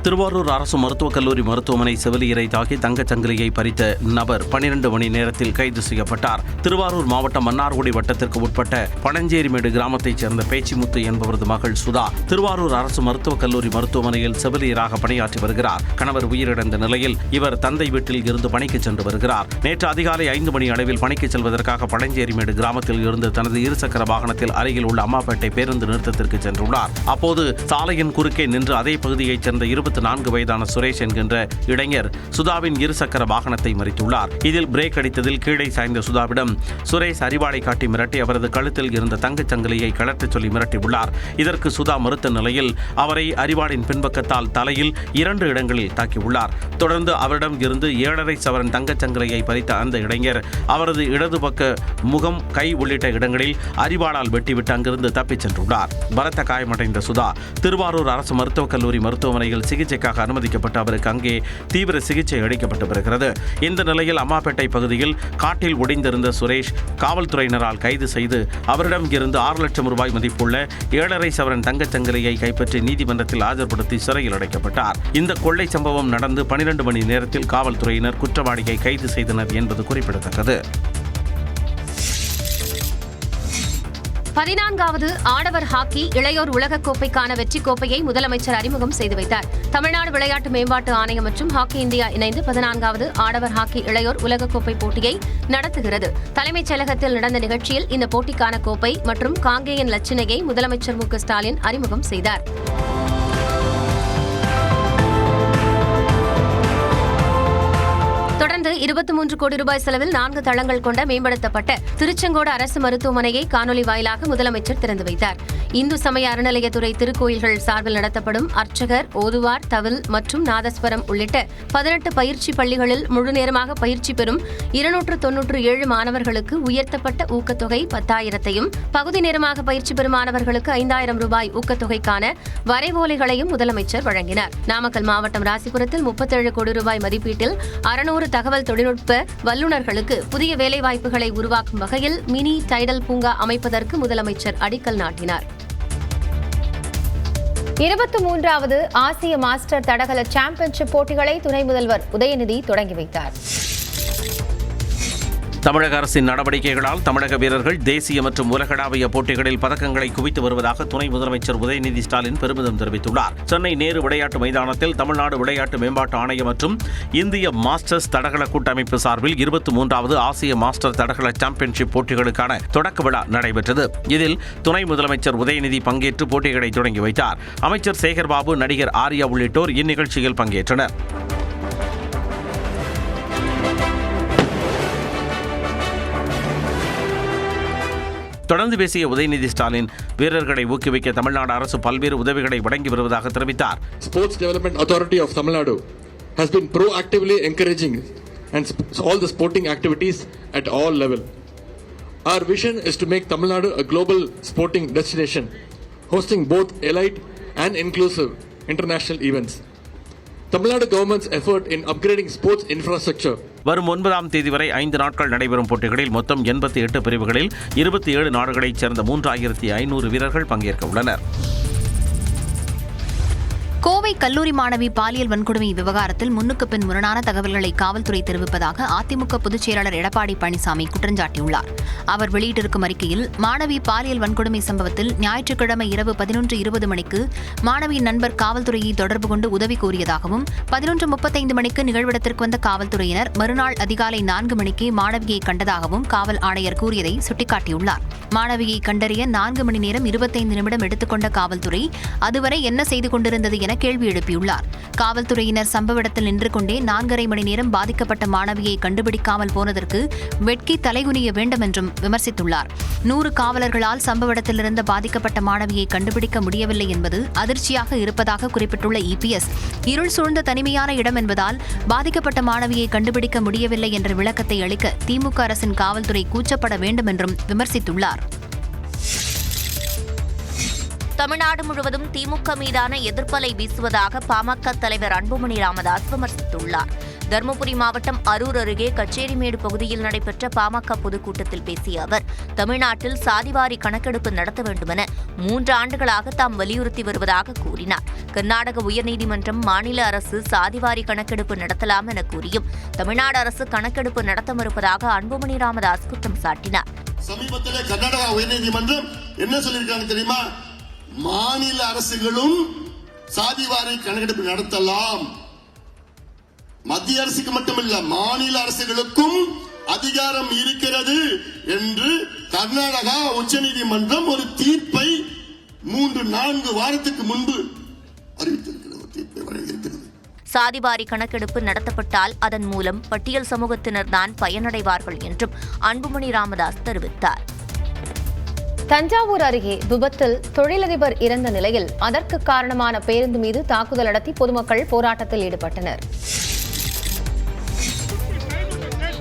[SPEAKER 15] திருவாரூர் அரசு மருத்துவக் கல்லூரி மருத்துவமனை செவிலியரை தாக்கி தங்கச் சங்கிலியை பறித்த நபர் 12 மணி நேரத்தில் கைது செய்யப்பட்டார். திருவாரூர் மாவட்டம் மன்னார்குடி வட்டத்திற்கு உட்பட்ட பனஞ்சேரிமேடு கிராமத்தைச் சேர்ந்த பேச்சிமுத்து என்பவரது மகள் சுதா திருவாரூர் அரசு மருத்துவக் கல்லூரி மருத்துவமனையில் செவிலியராக பணியாற்றி வருகிறார். கணவர் உயிரிழந்த நிலையில் இவர் தந்தை வீட்டில் இருந்து பணிக்கு சென்று வருகிறார். நேற்று அதிகாலை 5 மணி அளவில் பணிக்கு செல்வதற்காக பனஞ்சேரிமேடு கிராமத்தில் இருந்து தனது இருசக்கர வாகனத்தில் அருகில் உள்ள அம்மாப்பேட்டை பேருந்து நிறுத்தத்திற்கு சென்றுள்ளார். அப்போது சாலையின் குறுக்கே நின்று அதே பகுதியைச் சேர்ந்த 24 வயதான சுரேஷ் என்கின்ற இளைஞர் சுதாவின் இருசக்கர வாகனத்தை மறித்துள்ளார். இதில் பிரேக் அடித்ததில் கீழே சாய்ந்த சுதாவிடம் சுரேஷ் அறிவாளை காட்டி மிரட்டி அவரது கழுத்தில் இருந்த தங்கச் சங்கிலியை கழற்றச் சொல்லி மிரட்டியுள்ளார். இதற்கு சுதா மறுத்த நிலையில் அவரை அறிவாளின் பின்பக்கத்தால் தலையில் 2 இடங்களில் தாக்கியுள்ளார். தொடர்ந்து அவரிடம் இருந்து 7.5 சவரன் தங்கச் சங்கிலியை பறித்த அந்த இளைஞர் அவரது இடது பக்க முகம், கை உள்ளிட்ட இடங்களில் அறிவாளால் வெட்டிவிட்டு அங்கிருந்து தப்பிச் சென்றுள்ளார். பலத்த காயமடைந்த சுதா திருவாரூர் அரசு மருத்துவக் கல்லூரி மருத்துவமனையில் சிகிச்சைக்காக அனுமதிக்கப்பட்டு அவருக்கு அங்கே தீவிர சிகிச்சை அளிக்கப்பட்டு வருகிறது. இந்த நிலையில் அம்மாப்பேட்டை பகுதியில் காட்டில் ஒளிந்திருந்த சுரேஷ் காவல்துறையினரால் கைது செய்து அவரிடம் இருந்து 6 லட்சம் ரூபாய் மதிப்புள்ள 7.5 சவரன் தங்கச் சங்கிலியை கைப்பற்றி நீதிமன்றத்தில் ஆஜர்படுத்தி சிறையில் அடைக்கப்பட்டார். இந்த கொள்ளை சம்பவம் நடந்து 12 மணி நேரத்தில் காவல்துறையினர் குற்றவாளியை கைது செய்தனர் என்பது குறிப்பிடத்தக்கது.
[SPEAKER 1] 14வது ஆடவர் ஹாக்கி இளையோர் உலகக்கோப்பைக்கான வெற்றி கோப்பையை முதலமைச்சர் அறிமுகம் செய்து வைத்தார். தமிழ்நாடு விளையாட்டு மேம்பாட்டு ஆணையம் மற்றும் ஹாக்கி இந்தியா இணைந்து 14வது ஆடவர் ஹாக்கி இளையோர் உலகக்கோப்பை போட்டியை நடத்துகிறது. தலைமைச் செயலகத்தில் நடந்த நிகழ்ச்சியில் இந்த போட்டிக்கான கோப்பை மற்றும் காங்கேயன் லட்சணையை முதலமைச்சர் மு.க. ஸ்டாலின் அறிமுகம் செய்தார். தொடர்ந்து 23 கோடி ரூபாய் செலவில் 4 தளங்கள் கொண்ட மேம்படுத்தப்பட்ட திருச்செங்கோடு அரசு மருத்துவமனையை காணொலி வாயிலாக முதலமைச்சர் திறந்து வைத்தார். இந்து சமய அறநிலையத்துறை திருக்கோயில்கள் சார்பில் நடத்தப்படும் அர்ச்சகர், ஓதுவார், தவில் மற்றும் நாதஸ்வரம் உள்ளிட்ட 18 பயிற்சி பள்ளிகளில் முழுநேரமாக பயிற்சி பெறும் 297 மாணவர்களுக்கு உயர்த்தப்பட்ட ஊக்கத்தொகை 10,000ஐயும், பகுதி நேரமாக பயிற்சி பெறும் மாணவர்களுக்கு 5,000 ரூபாய் ஊக்கத்தொகைக்கான வரைவோலைகளையும் முதலமைச்சர் வழங்கினார். நாமக்கல் மாவட்டம் ராசிபுரத்தில் 37 கோடி ரூபாய் மதிப்பீட்டில் 600 தகவல் தொழில்நுட்ப வல்லுநர்களுக்கு புதிய வேலைவாய்ப்புகளை உருவாக்கும் வகையில் மினி டைடல் பூங்கா அமைப்பதற்கு முதலமைச்சர் அடிக்கல் நாட்டினார்.
[SPEAKER 19] 23வது ஆசிய மாஸ்டர் தடகள சாம்பியன்ஷிப் போட்டிகளை துணை முதல்வர் உதயநிதி தொடங்கி வைத்தார்.
[SPEAKER 15] தமிழக அரசின் நடவடிக்கைகளால் தமிழக வீரர்கள் தேசிய மற்றும் உலகளாவிய போட்டிகளில் பதக்கங்களை குவித்து வருவதாக துணை முதலமைச்சர் உதயநிதி ஸ்டாலின் பெருமிதம் தெரிவித்துள்ளார். சென்னை நேரு விளையாட்டு மைதானத்தில் தமிழ்நாடு விளையாட்டு மேம்பாட்டு ஆணையம் மற்றும் இந்திய மாஸ்டர்ஸ் தடகள கூட்டமைப்பு சார்பில் 23வது ஆசிய மாஸ்டர் தடகள சாம்பியன்ஷிப் போட்டிகளுக்கான தொடக்க விழா நடைபெற்றது. இதில் துணை முதலமைச்சர் உதயநிதி பங்கேற்று போட்டிகளை தொடங்கி வைத்தார். அமைச்சர் சேகர்பாபு, நடிகர் ஆர்யா உள்ளிட்டோர் இந்நிகழ்ச்சியில் பங்கேற்றனர். தொடர்ந்து பேசிய உதயநிதி ஸ்டாலின் வீரர்களை ஊக்குவிக்க தமிழ்நாடு அரசு பல்வேறு உதவிகளை வழங்கி வருவதாக தெரிவித்தார்.
[SPEAKER 20] Sports Development Authority of Tamil Nadu has been proactively encouraging and all the sporting activities at all level. Our vision is to make Tamil Nadu a global sporting destination, hosting both elite and inclusive international events. Tamil Nadu government's effort in upgrading sports infrastructure.
[SPEAKER 15] வரும் 9ஆம் தேதி வரை 5 நாட்கள் நடைபெறும் போட்டிகளில் மொத்தம் 88 பிரிவுகளில் 27 நாடுகளைச் சேர்ந்த 3,500 வீரர்கள் பங்கேற்க உள்ளனர்.
[SPEAKER 2] கோவை கல்லூரி மாணவி பாலியல் வன்கொடுமை விவகாரத்தில் முன்னுக்கு பின் முரணான தகவல்களை காவல்துறை தெரிவிப்பதாக அதிமுக பொதுச் செயலாளர் எடப்பாடி பழனிசாமி குற்றஞ்சாட்டியுள்ளார். அவர் வெளியிட்டிருக்கும் அறிக்கையில், மாணவி பாலியல் வன்கொடுமை சம்பவத்தில் ஞாயிற்றுக்கிழமை இரவு 11:20 மணிக்கு மாணவியின் நண்பர் காவல்துறையை தொடர்பு கொண்டு உதவி கோரியதாகவும் 11:35 மணிக்கு நிகழ்விடத்திற்கு வந்த காவல்துறையினர் மறுநாள் அதிகாலை 4 மணிக்கு மாணவியை கண்டதாகவும் காவல் ஆணையர் கூறியதை சுட்டிக்காட்டியுள்ளார். மாணவியை கண்டறிய 4 மணி நேரம் 25 நிமிடம் எடுத்துக்கொண்ட காவல்துறை அதுவரை என்ன செய்து கொண்டிருந்தது என என கேள்வி எழுப்பியுள்ளார். காவல்துறையினர் சம்பவ இடத்தில் நின்று கொண்டே 4.5 மணி நேரம் பாதிக்கப்பட்ட மாணவியை கண்டுபிடிக்காமல் போனதற்கு வெட்கி தலைகுனிய வேண்டும் என்றும் விமர்சித்துள்ளார். 100 காவலர்களால் சம்பவ இடத்தில் இருந்த பாதிக்கப்பட்ட மாணவியை கண்டுபிடிக்க முடியவில்லை என்பது அதிர்ச்சியாக இருப்பதாக குறிப்பிட்டுள்ள EPS, இருள் சூழ்ந்த தனிமையான இடம் என்பதால் பாதிக்கப்பட்ட மாணவியை கண்டுபிடிக்க முடியவில்லை என்ற விளக்கத்தை அளிக்க திமுக அரசின் காவல்துறை கூச்சப்பட வேண்டும் என்றும் விமர்சித்துள்ளார்.
[SPEAKER 21] தமிழ்நாடு முழுவதும் திமுக மீதான எதிர்ப்பலை வீசுவதாக பாமக தலைவர் அன்புமணி ராமதாஸ் விமர்சித்துள்ளார். தருமபுரி மாவட்டம் அரூர் அருகே கச்சேரிமேடு பகுதியில் நடைபெற்ற பாமக பொதுக்கூட்டத்தில் பேசிய அவர், தமிழ்நாட்டில் சாதிவாரி கணக்கெடுப்பு நடத்த வேண்டுமென 3 ஆண்டுகளாக தாம் வலியுறுத்தி வருவதாக கூறினார். கர்நாடக உயர்நீதிமன்றம் மாநில அரசு சாதிவாரி கணக்கெடுப்பு நடத்தலாம் என கூறியும் தமிழ்நாடு அரசு கணக்கெடுப்பு நடத்த மறுப்பதாக அன்புமணி ராமதாஸ் குற்றம் சாட்டினார்.
[SPEAKER 22] சமீபத்தில் கர்நாடகா உயர்நீதிமன்றம் என்ன சொல்லியிருக்காங்க தெரியுமா? மாநில அரசுகளும் சாதிவாரி கணக்கெடுப்பு நடத்தலாம். மத்திய அரசுக்கு மட்டுமல்ல, மாநில அரசுகளுக்கும் அதிகாரம் இருக்கிறது என்று கர்நாடகா உச்சநீதிமன்றம் ஒரு தீர்ப்பை 3-4 வாரத்துக்கு முன்பு அறிவித்திருக்கிறது. தீர்ப்பை வழங்கியிருக்கிறது.
[SPEAKER 21] சாதிவாரி கணக்கெடுப்பு நடத்தப்பட்டால் அதன் மூலம் பட்டியல் சமூகத்தினர் தான் பயனடைவார்கள் என்றும் அன்புமணி ராமதாஸ் தெரிவித்தார்.
[SPEAKER 19] தஞ்சாவூர் அருகே விபத்தில் தொழிலதிபர் இறந்த நிலையில் அதற்கு காரணமான பேருந்து மீது தாக்குதல் நடத்தி பொதுமக்கள் போராட்டத்தில் ஈடுபட்டனர்.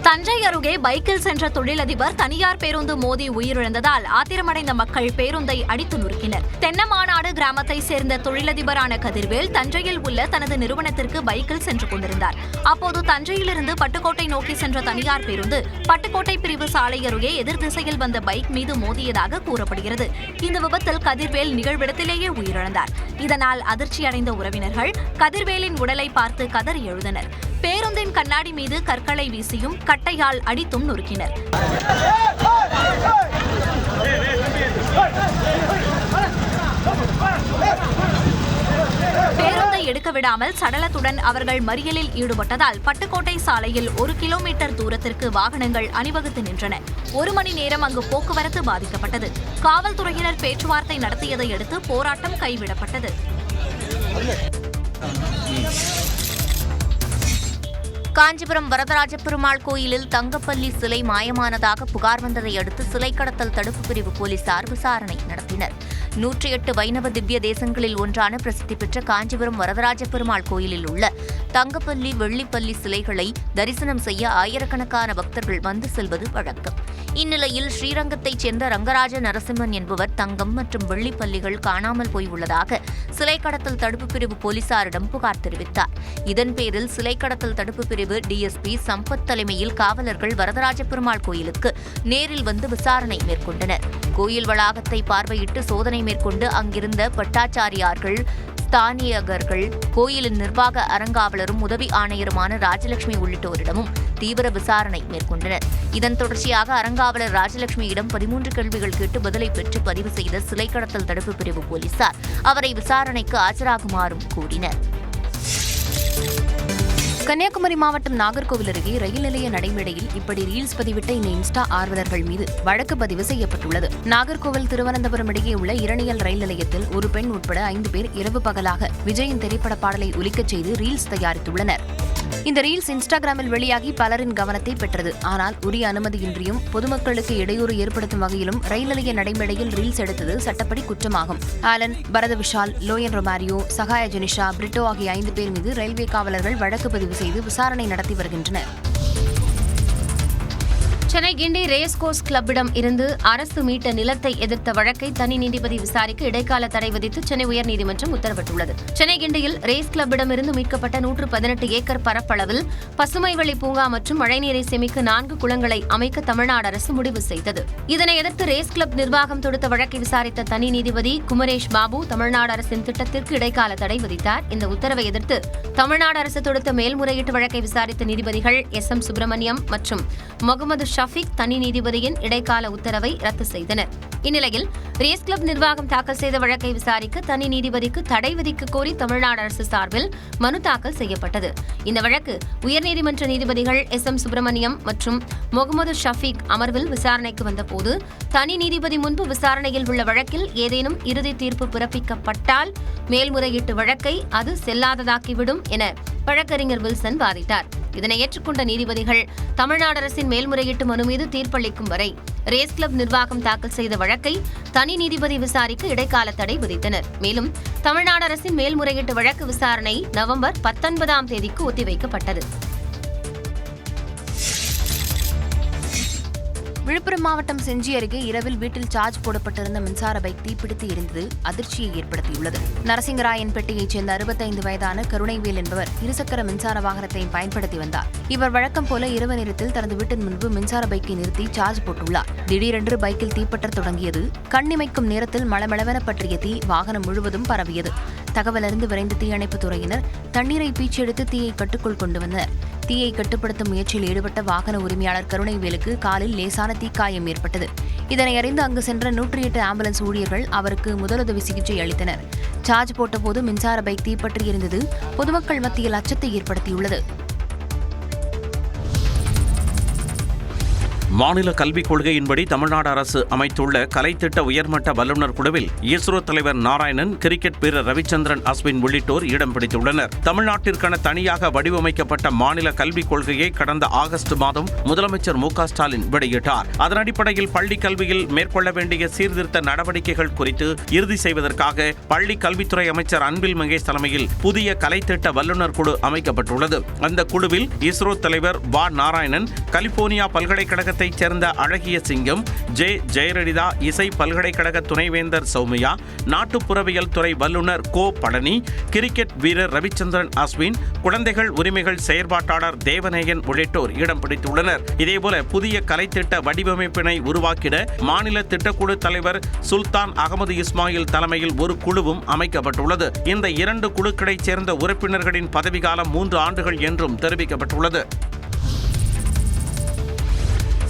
[SPEAKER 6] தஞ்சை அருகே பைக்கில் சென்ற தொழிலதிபர் தனியார் பேருந்து மோதி உயிரிழந்ததால் ஆத்திரமடைந்த மக்கள் பேருந்தை அடித்து நொறுக்கினர். தென்னமாநாடு கிராமத்தை சேர்ந்த தொழிலதிபரான கதிர்வேல் தஞ்சையில் உள்ள தனது நிறுவனத்திற்கு பைக்கில் சென்று கொண்டிருந்தார். அப்போது தஞ்சையிலிருந்து பட்டுக்கோட்டை நோக்கி சென்ற தனியார் பேருந்து பட்டுக்கோட்டை பிரிவு சாலை அருகே எதிர் திசையில் வந்த பைக் மீது மோதியதாக கூறப்படுகிறது. இந்த விபத்தில் கதிர்வேல் நிகழ்விடத்திலேயே உயிரிழந்தார். இதனால் அதிர்ச்சியடைந்த உறவினர்கள் கதிர்வேலின் உடலை பார்த்து கதறி எழுந்தனர். பேருந்தின் கண்ணாடி மீது கற்களை வீசியும் கட்டையால் அடித்தும் நொறுக்கினர். பேருந்தை எடுக்க விடாமல் சடலத்துடன் அவர்கள் மறியலில் ஈடுபட்டதால் பட்டுக்கோட்டை சாலையில் 1 கிலோமீட்டர் தூரத்திற்கு வாகனங்கள் அணிவகுத்து நின்றன. 1 மணி நேரம் அங்கு போக்குவரத்து பாதிக்கப்பட்டது. காவல்துறையினர் பேச்சுவார்த்தை நடத்தியதை அடுத்து போராட்டம் கைவிடப்பட்டது.
[SPEAKER 21] காஞ்சிபுரம் வரதராஜ பெருமாள் கோயிலில் தங்கப்பள்ளி சிலை மாயமானதாக புகார் வந்ததை அடுத்து சிலை கடத்தல் தடுப்பு பிரிவு போலீசார் விசாரணை நடத்தினர். 108 வைணவ திவ்ய தேசங்களில் ஒன்றான பிரசித்தி பெற்ற காஞ்சிபுரம் வரதராஜ பெருமாள் கோயிலில் உள்ள தங்கப்பள்ளி வெள்ளிப்பள்ளி சிலைகளை தரிசனம் செய்ய ஆயிரக்கணக்கான பக்தர்கள் வந்து செல்வது வழக்கம். இந்நிலையில் ஸ்ரீரங்கத்தைச் சேர்ந்த ரங்கராஜ நரசிம்மன் என்பவர் தங்கம் மற்றும் வெள்ளிப்பள்ளிகள் காணாமல் போய் உள்ளதாக சிலை கடத்தல் தடுப்பு பிரிவு போலீசாரிடம் புகார் தெரிவித்தார். இதன் பேரில் சிலை கடத்தல் தடுப்பு பிரிவு டிஎஸ்பி சம்பத் தலைமையில் காவலர்கள் வரதராஜ பெருமாள் கோயிலுக்கு நேரில் வந்து விசாரணை மேற்கொண்டனர். கோயில் வளாகத்தை பார்வையிட்டு சோதனை மேற்கொண்டு அங்கிருந்த பட்டாச்சாரியார்கள், ஸ்தானியகர்கள், கோயிலின் நிர்வாக அறங்காவலரும் உதவி ஆணையருமான ராஜலட்சுமி உள்ளிட்டோரிடமும் தீவிர விசாரணை மேற்கொண்டனர். இதன் தொடர்ச்சியாக அறங்காவலர் ராஜலட்சுமியிடம் 13 கேள்விகள் கேட்டு பதிலை பெற்று பதிவு செய்த சிலை கடத்தல் தடுப்பு பிரிவு போலீசார் அவரை விசாரணைக்கு ஆஜராகுமாறும் கூறினர்.
[SPEAKER 2] கன்னியாகுமரி மாவட்டம் நாகர்கோவில் அருகே ரயில் நிலைய நடைமேடையில் இப்படி ரீல்ஸ் பதிவிட்ட இந்த இன்ஸ்டா ஆர்வலர்கள் மீது வழக்கு பதிவு செய்யப்பட்டுள்ளது. நாகர்கோவில் திருவனந்தபுரம் இடையே உள்ள இரணியல் ரயில் நிலையத்தில் ஒரு பெண் உட்பட 5 பேர் இரவு பகலாக விஜயின் திரைப்பட பாடலை ஒலிக்கச் செய்து ரீல்ஸ் தயாரித்துள்ளனர். இந்த ரீல்ஸ் இன்ஸ்டாகிராமில் வெளியாகி பலரின் கவனத்தை பெற்றது. ஆனால் உரிய அனுமதியின்றியும் பொதுமக்களுக்கு இடையூறு ஏற்படுத்தும் வகையிலும் ரயில் நிலைய நடைமேடையில் ரீல்ஸ் எடுத்தது சட்டப்படி குற்றமாகும். ஆலன், பரத விஷால், லோயன் ரொமாரியோ, சகாய ஜெனிஷா, பிரிட்டோ ஆகிய 5 பேர் மீது ரயில்வே காவலர்கள் வழக்கு பதிவு செய்து விசாரணை நடத்தி வருகின்றனர்.
[SPEAKER 1] சென்னை கிண்டி ரேஸ் கோர்ஸ் கிளப்பிடம் இருந்து அரசு மீட்ட நிலத்தை எதிர்த்த வழக்கை தனி நீதிபதி விசாரிக்க இடைக்கால தடை விதித்து சென்னை உயர்நீதிமன்றம் உத்தரவிட்டுள்ளது. சென்னை கிண்டியில் ரேஸ் கிளப்பிடம் இருந்து மீட்கப்பட்ட 118 ஏக்கர் பரப்பளவில் பசுமைவெளி பூங்கா மற்றும் மழைநீரை சேமிக்க 4 குளங்களை அமைக்க தமிழ்நாடு அரசு முடிவு செய்தது. இதனை எதிர்த்து ரேஸ் கிளப் நிர்வாகம் தொடுத்த வழக்கை விசாரித்த தனி நீதிபதி குமரேஷ் பாபு தமிழ்நாடு அரசின் திட்டத்திற்கு இடைக்கால தடை விதித்தார். இந்த உத்தரவை எதிர்த்து தமிழ்நாடு அரசு தொடுத்த மேல்முறையீட்டு வழக்கை விசாரித்த நீதிபதிகள் SM சுப்பிரமணியம் மற்றும் முகமது ஷஃப் ஷஃபீக் தனி நீதிபதியின் இடைக்கால உத்தரவை ரத்து செய்தனர். இந்நிலையில் ரேஸ் கிளப் நிர்வாகம் தாக்கல் செய்த வழக்கை விசாரிக்க தனி நீதிபதிக்கு தடை விதிக்க கோரி தமிழ்நாடு அரசு சார்பில் மனு தாக்கல் செய்யப்பட்டது. இந்த வழக்கு உயர்நீதிமன்ற நீதிபதிகள் SM சுப்பிரமணியம் மற்றும் முகமது ஷஃபீக் அமர்வில் விசாரணைக்கு வந்தபோது தனி நீதிபதி முன்பு விசாரணையில் உள்ள வழக்கில் ஏதேனும் இறுதி தீர்ப்பு பிறப்பிக்கப்பட்டால் மேல்முறையீட்டு வழக்கை அது செல்லாததாக்கிவிடும் என வழக்கறிஞர் வில்சன் வாதிட்டார். இதனை ஏற்றுக்கொண்ட நீதிபதிகள் தமிழ்நாடு அரசின் மேல்முறையீட்டு மனு மீது தீர்ப்பளிக்கும் வரை ரேஸ் கிளப் நிர்வாகம் தாக்கல் செய்த வழக்கை தனி நீதிபதி விசாரிக்க இடைக்கால தடை விதித்தனர். மேலும் தமிழ்நாடு அரசின் மேல்முறையீட்டு வழக்கு விசாரணை நவம்பர் 19ஆம் தேதிக்கு ஒத்திவைக்கப்பட்டது.
[SPEAKER 2] விழுப்புரம் மாவட்டம் செஞ்சி அருகே இரவில் வீட்டில் சார்ஜ் போடப்பட்டிருந்த மின்சார பைக் தீப்பிடித்து எரிந்தது அதிர்ச்சியை ஏற்படுத்தியுள்ளது. நரசிங்கராயன்பேட்டையைச் சேர்ந்த 65 வயதான கருணைவேல் என்பவர் இருசக்கர மின்சார வாகனத்தை பயன்படுத்தி வந்தார். இவர் வழக்கம் போல இரவு நேரத்தில் தனது வீட்டின் முன்பு மின்சார பைக்கை நிறுத்தி சார்ஜ் போட்டுள்ளார். திடீரென்று பைக்கில் தீப்பற்றத் தொடங்கியது. கண்ணிமைக்கும் நேரத்தில் மளமளவென பற்றிய தீ வாகனம் முழுவதும் பரவியது. தகவல் அறிந்து விரைந்த தீயணைப்புத் துறையினர் தண்ணீரை பீச்செடுத்து தீயை கட்டுக்குள் கொண்டு வந்தனர். தீயை கட்டுப்படுத்தும் முயற்சியில் ஈடுபட்ட வாகன உரிமையாளர் கருணைவேலுக்கு காலில் லேசான தீக்காயம் ஏற்பட்டது. இதனை அறிந்து அங்கு சென்ற 108 ஆம்புலன்ஸ் ஊழியர்கள் அவருக்கு முதலுதவி சிகிச்சை அளித்தனர். சார்ஜ் போட்டபோது மின்சார பைக் தீப்பற்றி எரிந்தது பொதுமக்கள் மத்தியில் அச்சத்தை ஏற்படுத்தியுள்ளது.
[SPEAKER 15] மாநில கல்விக் கொள்கையின்படி தமிழ்நாடு அரசு அமைத்துள்ள கலைத்திட்ட உயர்மட்ட வல்லுநர் குழுவில் இஸ்ரோ தலைவர் நாராயணன், கிரிக்கெட் வீரர் ரவிச்சந்திரன் அஸ்வின் உள்ளிட்டோர் இடம் பிடித்துள்ளனர். தமிழ்நாட்டிற்கான தனியாக வடிவமைக்கப்பட்ட மாநில கல்விக் கொள்கையை கடந்த ஆகஸ்ட் மாதம் முதலமைச்சர் மு க ஸ்டாலின் வெளியிட்டார். அதன் அடிப்படையில் பள்ளி கல்வியில் மேற்கொள்ள வேண்டிய சீர்திருத்த நடவடிக்கைகள் குறித்து இறுதி செய்வதற்காக பள்ளி கல்வித்துறை அமைச்சர் அன்பில் மகேஷ் தலைமையில் புதிய கலைத்திட்ட வல்லுநர் குழு அமைக்கப்பட்டுள்ளது. அந்த குழுவில் இஸ்ரோ தலைவர் வ நாராயணன், கலிபோர்னியா பல்கலைக்கழக சேர்ந்த அழகிய சிங்கம், ஜெயலலிதா இசை பல்கலைக்கழக துணைவேந்தர் சௌமியா, நாட்டுப்புறவியல் துறை வல்லுநர் கோ பழனி, கிரிக்கெட் வீரர் ரவிச்சந்திரன் அஸ்வின், குழந்தைகள் உரிமைகள் செயற்பாட்டாளர் தேவநேயன் உள்ளிட்டோர் இடம் பிடித்துள்ளனர். இதேபோல புதிய கலைத்திட்ட வடிவமைப்பினை உருவாக்கிட மாநில திட்டக்குழு தலைவர் சுல்தான் அகமது இஸ்மாயில் தலைமையில் ஒரு குழுவும் அமைக்கப்பட்டுள்ளது. இந்த 2 குழுக்களைச் சேர்ந்த உறுப்பினர்களின் பதவிக்காலம் 3 ஆண்டுகள் என்றும் தெரிவிக்கப்பட்டுள்ளது.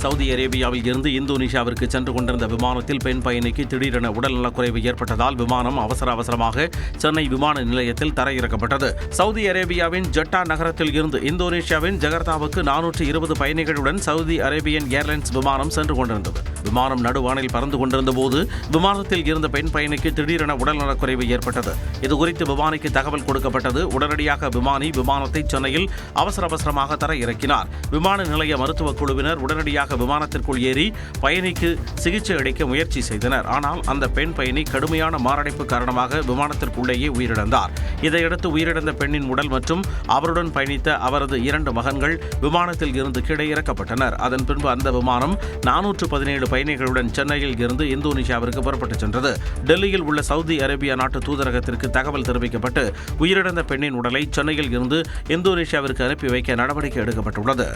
[SPEAKER 15] சவுதி அரேபியாவில் இருந்து இந்தோனேஷியாவிற்கு சென்று கொண்டிருந்த விமானத்தில் பெண் பயணிக்கு திடீரென உடல்நலக்குறைவு ஏற்பட்டதால் விமானம் அவசரமாக சென்னை விமான நிலையத்தில் தரையிறக்கப்பட்டது. சவுதி அரேபியாவின் ஜட்டா நகரத்தில் இருந்து இந்தோனேஷியாவின் ஜகர்த்தாவுக்கு 420 பயணிகளுடன் சவுதி அரேபியன் ஏர்லைன்ஸ் விமானம் சென்று கொண்டிருந்தது. விமானம் நடுவானில் பறந்து கொண்டிருந்த போது விமானத்தில் இருந்த பெண் பயணிக்கு திடீரென உடல்நலக்குறைவு ஏற்பட்டது. இதுகுறித்து விமானிக்கு தகவல் கொடுக்கப்பட்டது. உடனடியாக விமானத்தை சென்னையில் அவசரமாக தரையிறக்கினார். விமான நிலைய மருத்துவக் குழுவினர் உடனடியாக விமானத்திற்குள் ஏறி பயணிக்கு சிகிச்சை அளிக்க முயற்சி செய்தனர். ஆனால் அந்த பெண் பயணி கடுமையான மாரடைப்பு காரணமாக விமானத்திற்குள்ளேயே உயிரிழந்தார். இதையடுத்து உயிரிழந்த பெண்ணின் உடல் மற்றும் அவருடன் பயணித்த அவரது 2 மகன்கள் விமானத்தில் இருந்து கீழே இறக்கப்பட்டனர். அதன் பின்பு அந்த விமானம் 417 பயணிகளுடன் சென்னையில் இருந்து இந்தோனேஷியாவிற்கு புறப்பட்டுச் சென்றது. டெல்லியில் உள்ள சவுதி அரேபியா நாட்டு தூதரகத்திற்கு தகவல் தெரிவிக்கப்பட்டு உயிரிழந்த பெண்ணின் உடலை சென்னையில் இருந்து இந்தோனேஷியாவிற்கு அனுப்பி வைக்க நடவடிக்கை எடுக்கப்பட்டுள்ளது.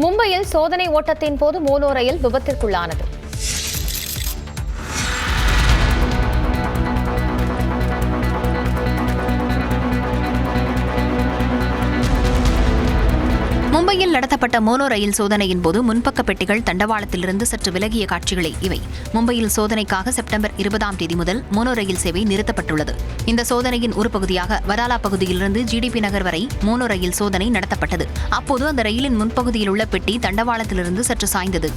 [SPEAKER 19] மும்பையில் சோதனை ஓட்டத்தின் போது மோனோ ரயில் விபத்திற்குள்ளானது.
[SPEAKER 2] மும்பையில் நடத்தப்பட்ட மோனோ ரயில் சோதனையின் போது முன்பக்க பெட்டிகள் தண்டவாளத்திலிருந்து சற்று விலகிய காட்சிகளே இவை. மும்பையில் சோதனைக்காக செப்டம்பர் 20ஆம் தேதி முதல் மோனோ ரயில் சேவை நிறுத்தப்பட்டுள்ளது. இந்த சோதனையின் ஒரு பகுதியாக வதாலா பகுதியிலிருந்து GDP நகர் வரை மோனோ ரயில் சோதனை நடத்தப்பட்டது. அப்போது அந்த ரயிலின் முன்பகுதியில் உள்ள பெட்டி தண்டவாளத்திலிருந்து சற்று சாய்ந்தது.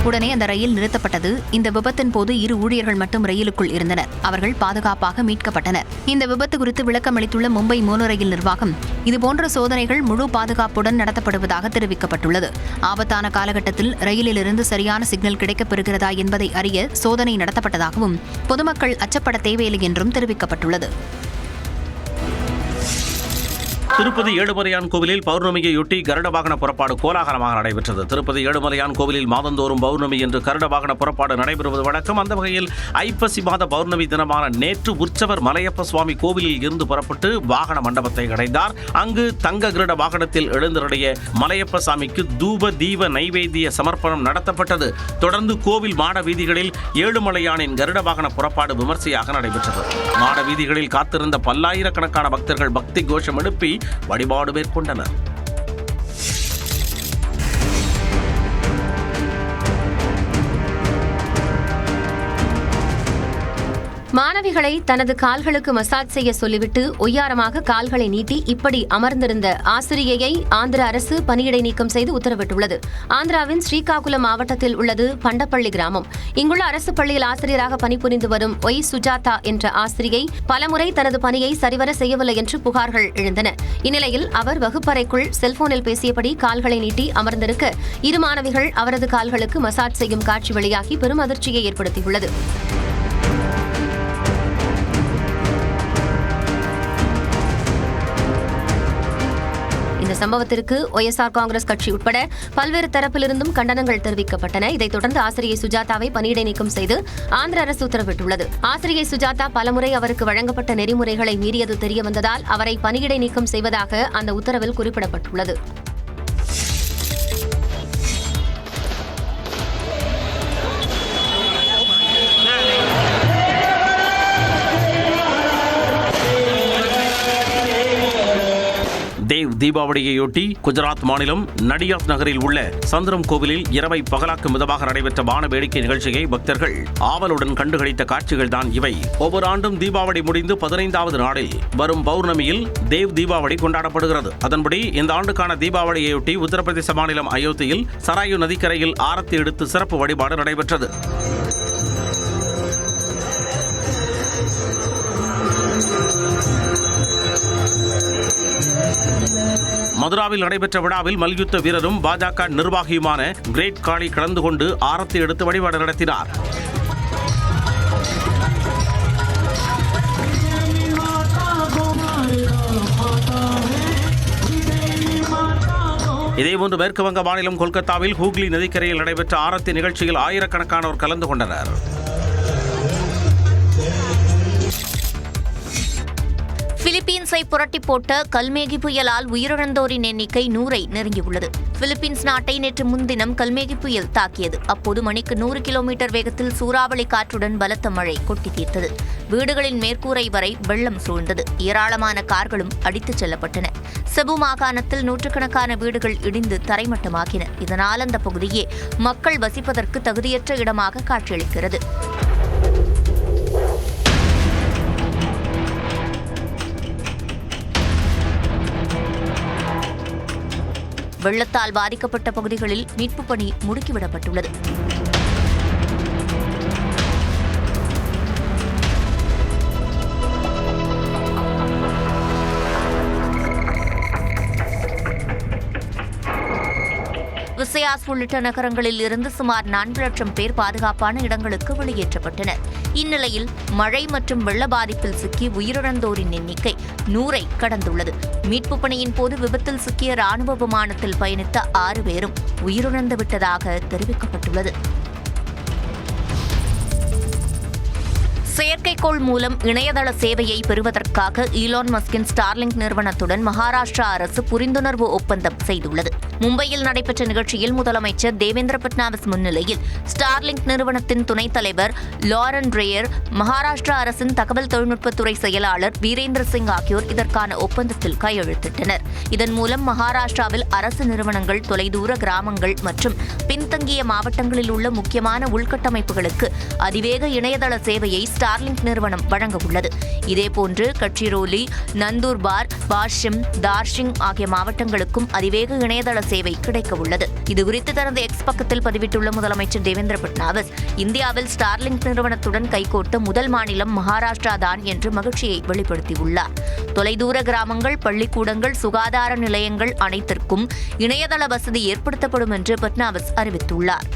[SPEAKER 2] உடனே அந்த ரயில் நிறுத்தப்பட்டது. இந்த விபத்தின் போது 2 ஊழியர்கள் மட்டும் ரயிலுக்குள் இருந்தனர். அவர்கள் பாதுகாப்பாக மீட்கப்பட்டனர். இந்த விபத்து குறித்து விளக்கம் அளித்துள்ள மும்பை மோனோ ரயில் நிர்வாகம், இதுபோன்ற சோதனைகள் முழு பாதுகாப்புடன் நடத்தப்படுவதாக தெரிவிக்கப்பட்டுள்ளது. ஆபத்தான காலகட்டத்தில் ரயிலிலிருந்து சரியான சிக்னல் கிடைக்கப்பெறுகிறதா என்பதை அறிய சோதனை நடத்தப்பட்டதாகவும் பொதுமக்கள் அச்சப்பட தேவையில்லை என்றும் தெரிவிக்கப்பட்டுள்ளது.
[SPEAKER 15] திருப்பதி ஏழுமலையான் கோவிலில் பௌர்ணமியையொட்டி கருட வாகன புறப்பாடு கோலாகலமாக நடைபெற்றது. திருப்பதி ஏழுமலையான் கோவிலில் மாதந்தோறும் பௌர்ணமி என்று கருட வாகன புறப்பாடு நடைபெறுவது வழக்கம். அந்த வகையில் ஐப்பசி மாத பௌர்ணமி தினமான நேற்று உற்சவர் மலையப்ப சுவாமி கோவிலில் இருந்து புறப்பட்டு வாகன மண்டபத்தை அடைந்தார். அங்கு தங்க கருட வாகனத்தில் எழுந்தருடைய மலையப்ப சாமிக்கு தூப தீப நைவேத்திய சமர்ப்பணம் நடத்தப்பட்டது. தொடர்ந்து கோவில் மாட வீதிகளில் ஏழுமலையானின் கருட வாகன புறப்பாடு விமர்சையாக நடைபெற்றது. மாட வீதிகளில் காத்திருந்த பல்லாயிரக்கணக்கான பக்தர்கள் பக்தி கோஷம் எழுப்பி வழிபாடு மேற்கொண்டனர்.
[SPEAKER 1] மாணவிகளை தனது கால்களுக்கு மசாஜ் செய்ய சொல்லிவிட்டு ஒய்யாரமாக கால்களை நீட்டி இப்படி அமர்ந்திருந்த ஆசிரியையை ஆந்திர அரசு பணியிடை நீக்கம் செய்து உத்தரவிட்டுள்ளது. ஆந்திராவின் ஸ்ரீகாகுளம் மாவட்டத்தில் உள்ளது பண்டப்பள்ளி கிராமம். இங்குள்ள அரசு பள்ளியில் ஆசிரியராக பணிபுரிந்து வரும் ஒய் சுஜாதா என்ற ஆசிரியை பலமுறை தனது பணியை சரிவர செய்யவில்லை என்று புகார்கள் எழுந்தன. இந்நிலையில் அவர் வகுப்பறைக்குள் செல்போனில் பேசியபடி கால்களை நீட்டி அமர்ந்திருக்க இரு மாணவிகள் அவரது கால்களுக்கு மசாஜ் செய்யும் காட்சி வெளியாகி பெரும் அதிர்ச்சியை ஏற்படுத்தியுள்ளது. இந்த சம்பவத்திற்கு ஒய்எஸ்ஆர் காங்கிரஸ் கட்சி உட்பட பல்வேறு தரப்பிலிருந்தும் கண்டனங்கள் தெரிவிக்கப்பட்டன. இதைத் தொடர்ந்து ஆசிரியை சுஜாதாவை பணியிடை நீக்கம் செய்து ஆந்திர அரசு உத்தரவிட்டுள்ளது. ஆசிரியை சுஜாதா பலமுறை அவருக்கு வழங்கப்பட்ட நெறிமுறைகளை மீறியது தெரியவந்ததால் அவரை பணியிடை நீக்கம் செய்வதாக அந்த உத்தரவில் குறிப்பிடப்பட்டுள்ளது.
[SPEAKER 15] தேவ் தீபாவளியையொட்டி குஜராத் மாநிலம் நடியாத் நகரில் உள்ள சந்திரம் கோவிலில் இரவை பகலாக்கும் விதமாக நடைபெற்ற வான வேடிக்கை நிகழ்ச்சியை பக்தர்கள் ஆவலுடன் கண்டுகளித்த காட்சிகள் தான் இவை. ஒவ்வொரு ஆண்டும் தீபாவளி முடிந்து 15வது நாளில் வரும் பௌர்ணமியில் தேவ் தீபாவளி கொண்டாடப்படுகிறது. அதன்படி இந்த ஆண்டுக்கான தீபாவளியையொட்டி உத்தரப்பிரதேச மாநிலம் அயோத்தியில் சராயு நதிக்கரையில் ஆரத்தி எடுத்து சிறப்பு வழிபாடு நடைபெற்றது. மதுராவில் நடைபெற்ற விழாவில் மல்யுத்த வீரரும் பாஜக நிர்வாகியுமான கிரேட் காளி கலந்து கொண்டு ஆரத்தி எடுத்து வழிபாடு நடத்தினார். இதேபோன்று மேற்கு வங்க மாநிலம் கொல்கத்தாவில் ஹூக்ளி நதிக்கரையில் நடைபெற்ற ஆரத்தி நிகழ்ச்சியில் ஆயிரக்கணக்கானோர் கலந்து கொண்டனர்.
[SPEAKER 21] பிலிப்பீன்ஸை புரட்டி போட்ட கல்மேகி புயலால் உயிரிழந்தோரின் எண்ணிக்கை 100ஐ நெருங்கியுள்ளது. பிலிப்பீன்ஸ் நாட்டை நேற்று முன்தினம் கல்மேகி புயல் தாக்கியது. அப்போது மணிக்கு 100 கிலோமீட்டர் வேகத்தில் சூறாவளி காற்றுடன் பலத்த மழை கொட்டி தீர்த்தது. வீடுகளின் மேற்கூரை வரை வெள்ளம் சூழ்ந்தது. ஏராளமான கார்களும் அடித்துச் செல்லப்பட்டன. செபு மாகாணத்தில் நூற்றுக்கணக்கான வீடுகள் இடிந்து தரைமட்டமாகின. இதனால் அந்த பகுதியே மக்கள் வசிப்பதற்கு தகுதியற்ற இடமாக காட்சியளிக்கிறது. வெள்ளத்தால் பாதிக்கப்பட்ட பகுதிகளில் மீட்புப் பணி முடுக்கிவிடப்பட்டுள்ளது. விசயாஸ் உள்ளிட்ட நகரங்களில் இருந்து சுமார் 4 லட்சம் பேர் பாதுகாப்பான இடங்களுக்கு வெளியேற்றப்பட்டனர். இந்நிலையில் மழை மற்றும் வெள்ள பாதிப்பில் சிக்கி உயிரிழந்தோரின் எண்ணிக்கை 100ஐ கடந்துள்ளது. மீட்புப் பணியின் போது விபத்தில் சிக்கிய ராணுவ விமானத்தில் பயணித்த 6 பேரும் உயிரிழந்து விட்டதாக தெரிவிக்கப்பட்டுள்ளது. செயற்கைக்கோள் மூலம் இணையதள சேவையை பெறுவதற்காக ஈலான் மஸ்கின் ஸ்டார்லிங்க் நிறுவனத்துடன் மகாராஷ்டிரா அரசு புரிந்துணர்வு ஒப்பந்தம் செய்துள்ளது. மும்பையில் நடைபெற்ற நிகழ்ச்சியில் முதலமைச்சர் தேவேந்திர பட்னாவிஸ் முன்னிலையில் ஸ்டார்லிங்க் நிறுவனத்தின் துணைத் தலைவர் லாரன் ரேயர், மகாராஷ்டிரா அரசின் தகவல் தொழில்நுட்பத்துறை செயலாளர் வீரேந்திர சிங் ஆகியோர் இதற்கான ஒப்பந்தத்தில் கையெழுத்திட்டனர். இதன் மூலம் மகாராஷ்டிராவில் அரசு நிறுவனங்கள், தொலைதூர கிராமங்கள் மற்றும் பின்தங்கிய மாவட்டங்களில் உள்ள முக்கியமான உள்கட்டமைப்புகளுக்கு அதிவேக இணையதள சேவையை ஸ்டார்லிங்க் நிறுவனம் வழங்க உள்ளது. இதேபோன்று கட்சிரோலி, நந்தூர்பார், வாஷிம், தார்ஷிங் ஆகிய மாவட்டங்களுக்கும் அதிவேக இணையதள சேவை கிடைக்க உள்ளது. இதுகுறித்து தனது எக்ஸ் பக்கத்தில் பதிவிட்டுள்ள முதலமைச்சர் தேவேந்திர பட்னாவிஸ், இந்தியாவில் ஸ்டார்லிங்க் நிறுவனத்துடன் கைகோர்த்த முதல் மாநிலம் மகாராஷ்டிரா தான் என்று மகிழ்ச்சியை வெளிப்படுத்தியுள்ளார். தொலைதூர கிராமங்கள், பள்ளிக்கூடங்கள், சுகாதார நிலையங்கள் அனைத்திற்கும் இணையதள வசதி ஏற்படுத்தப்படும் என்று பட்னாவிஸ் அறிவித்துள்ளார்.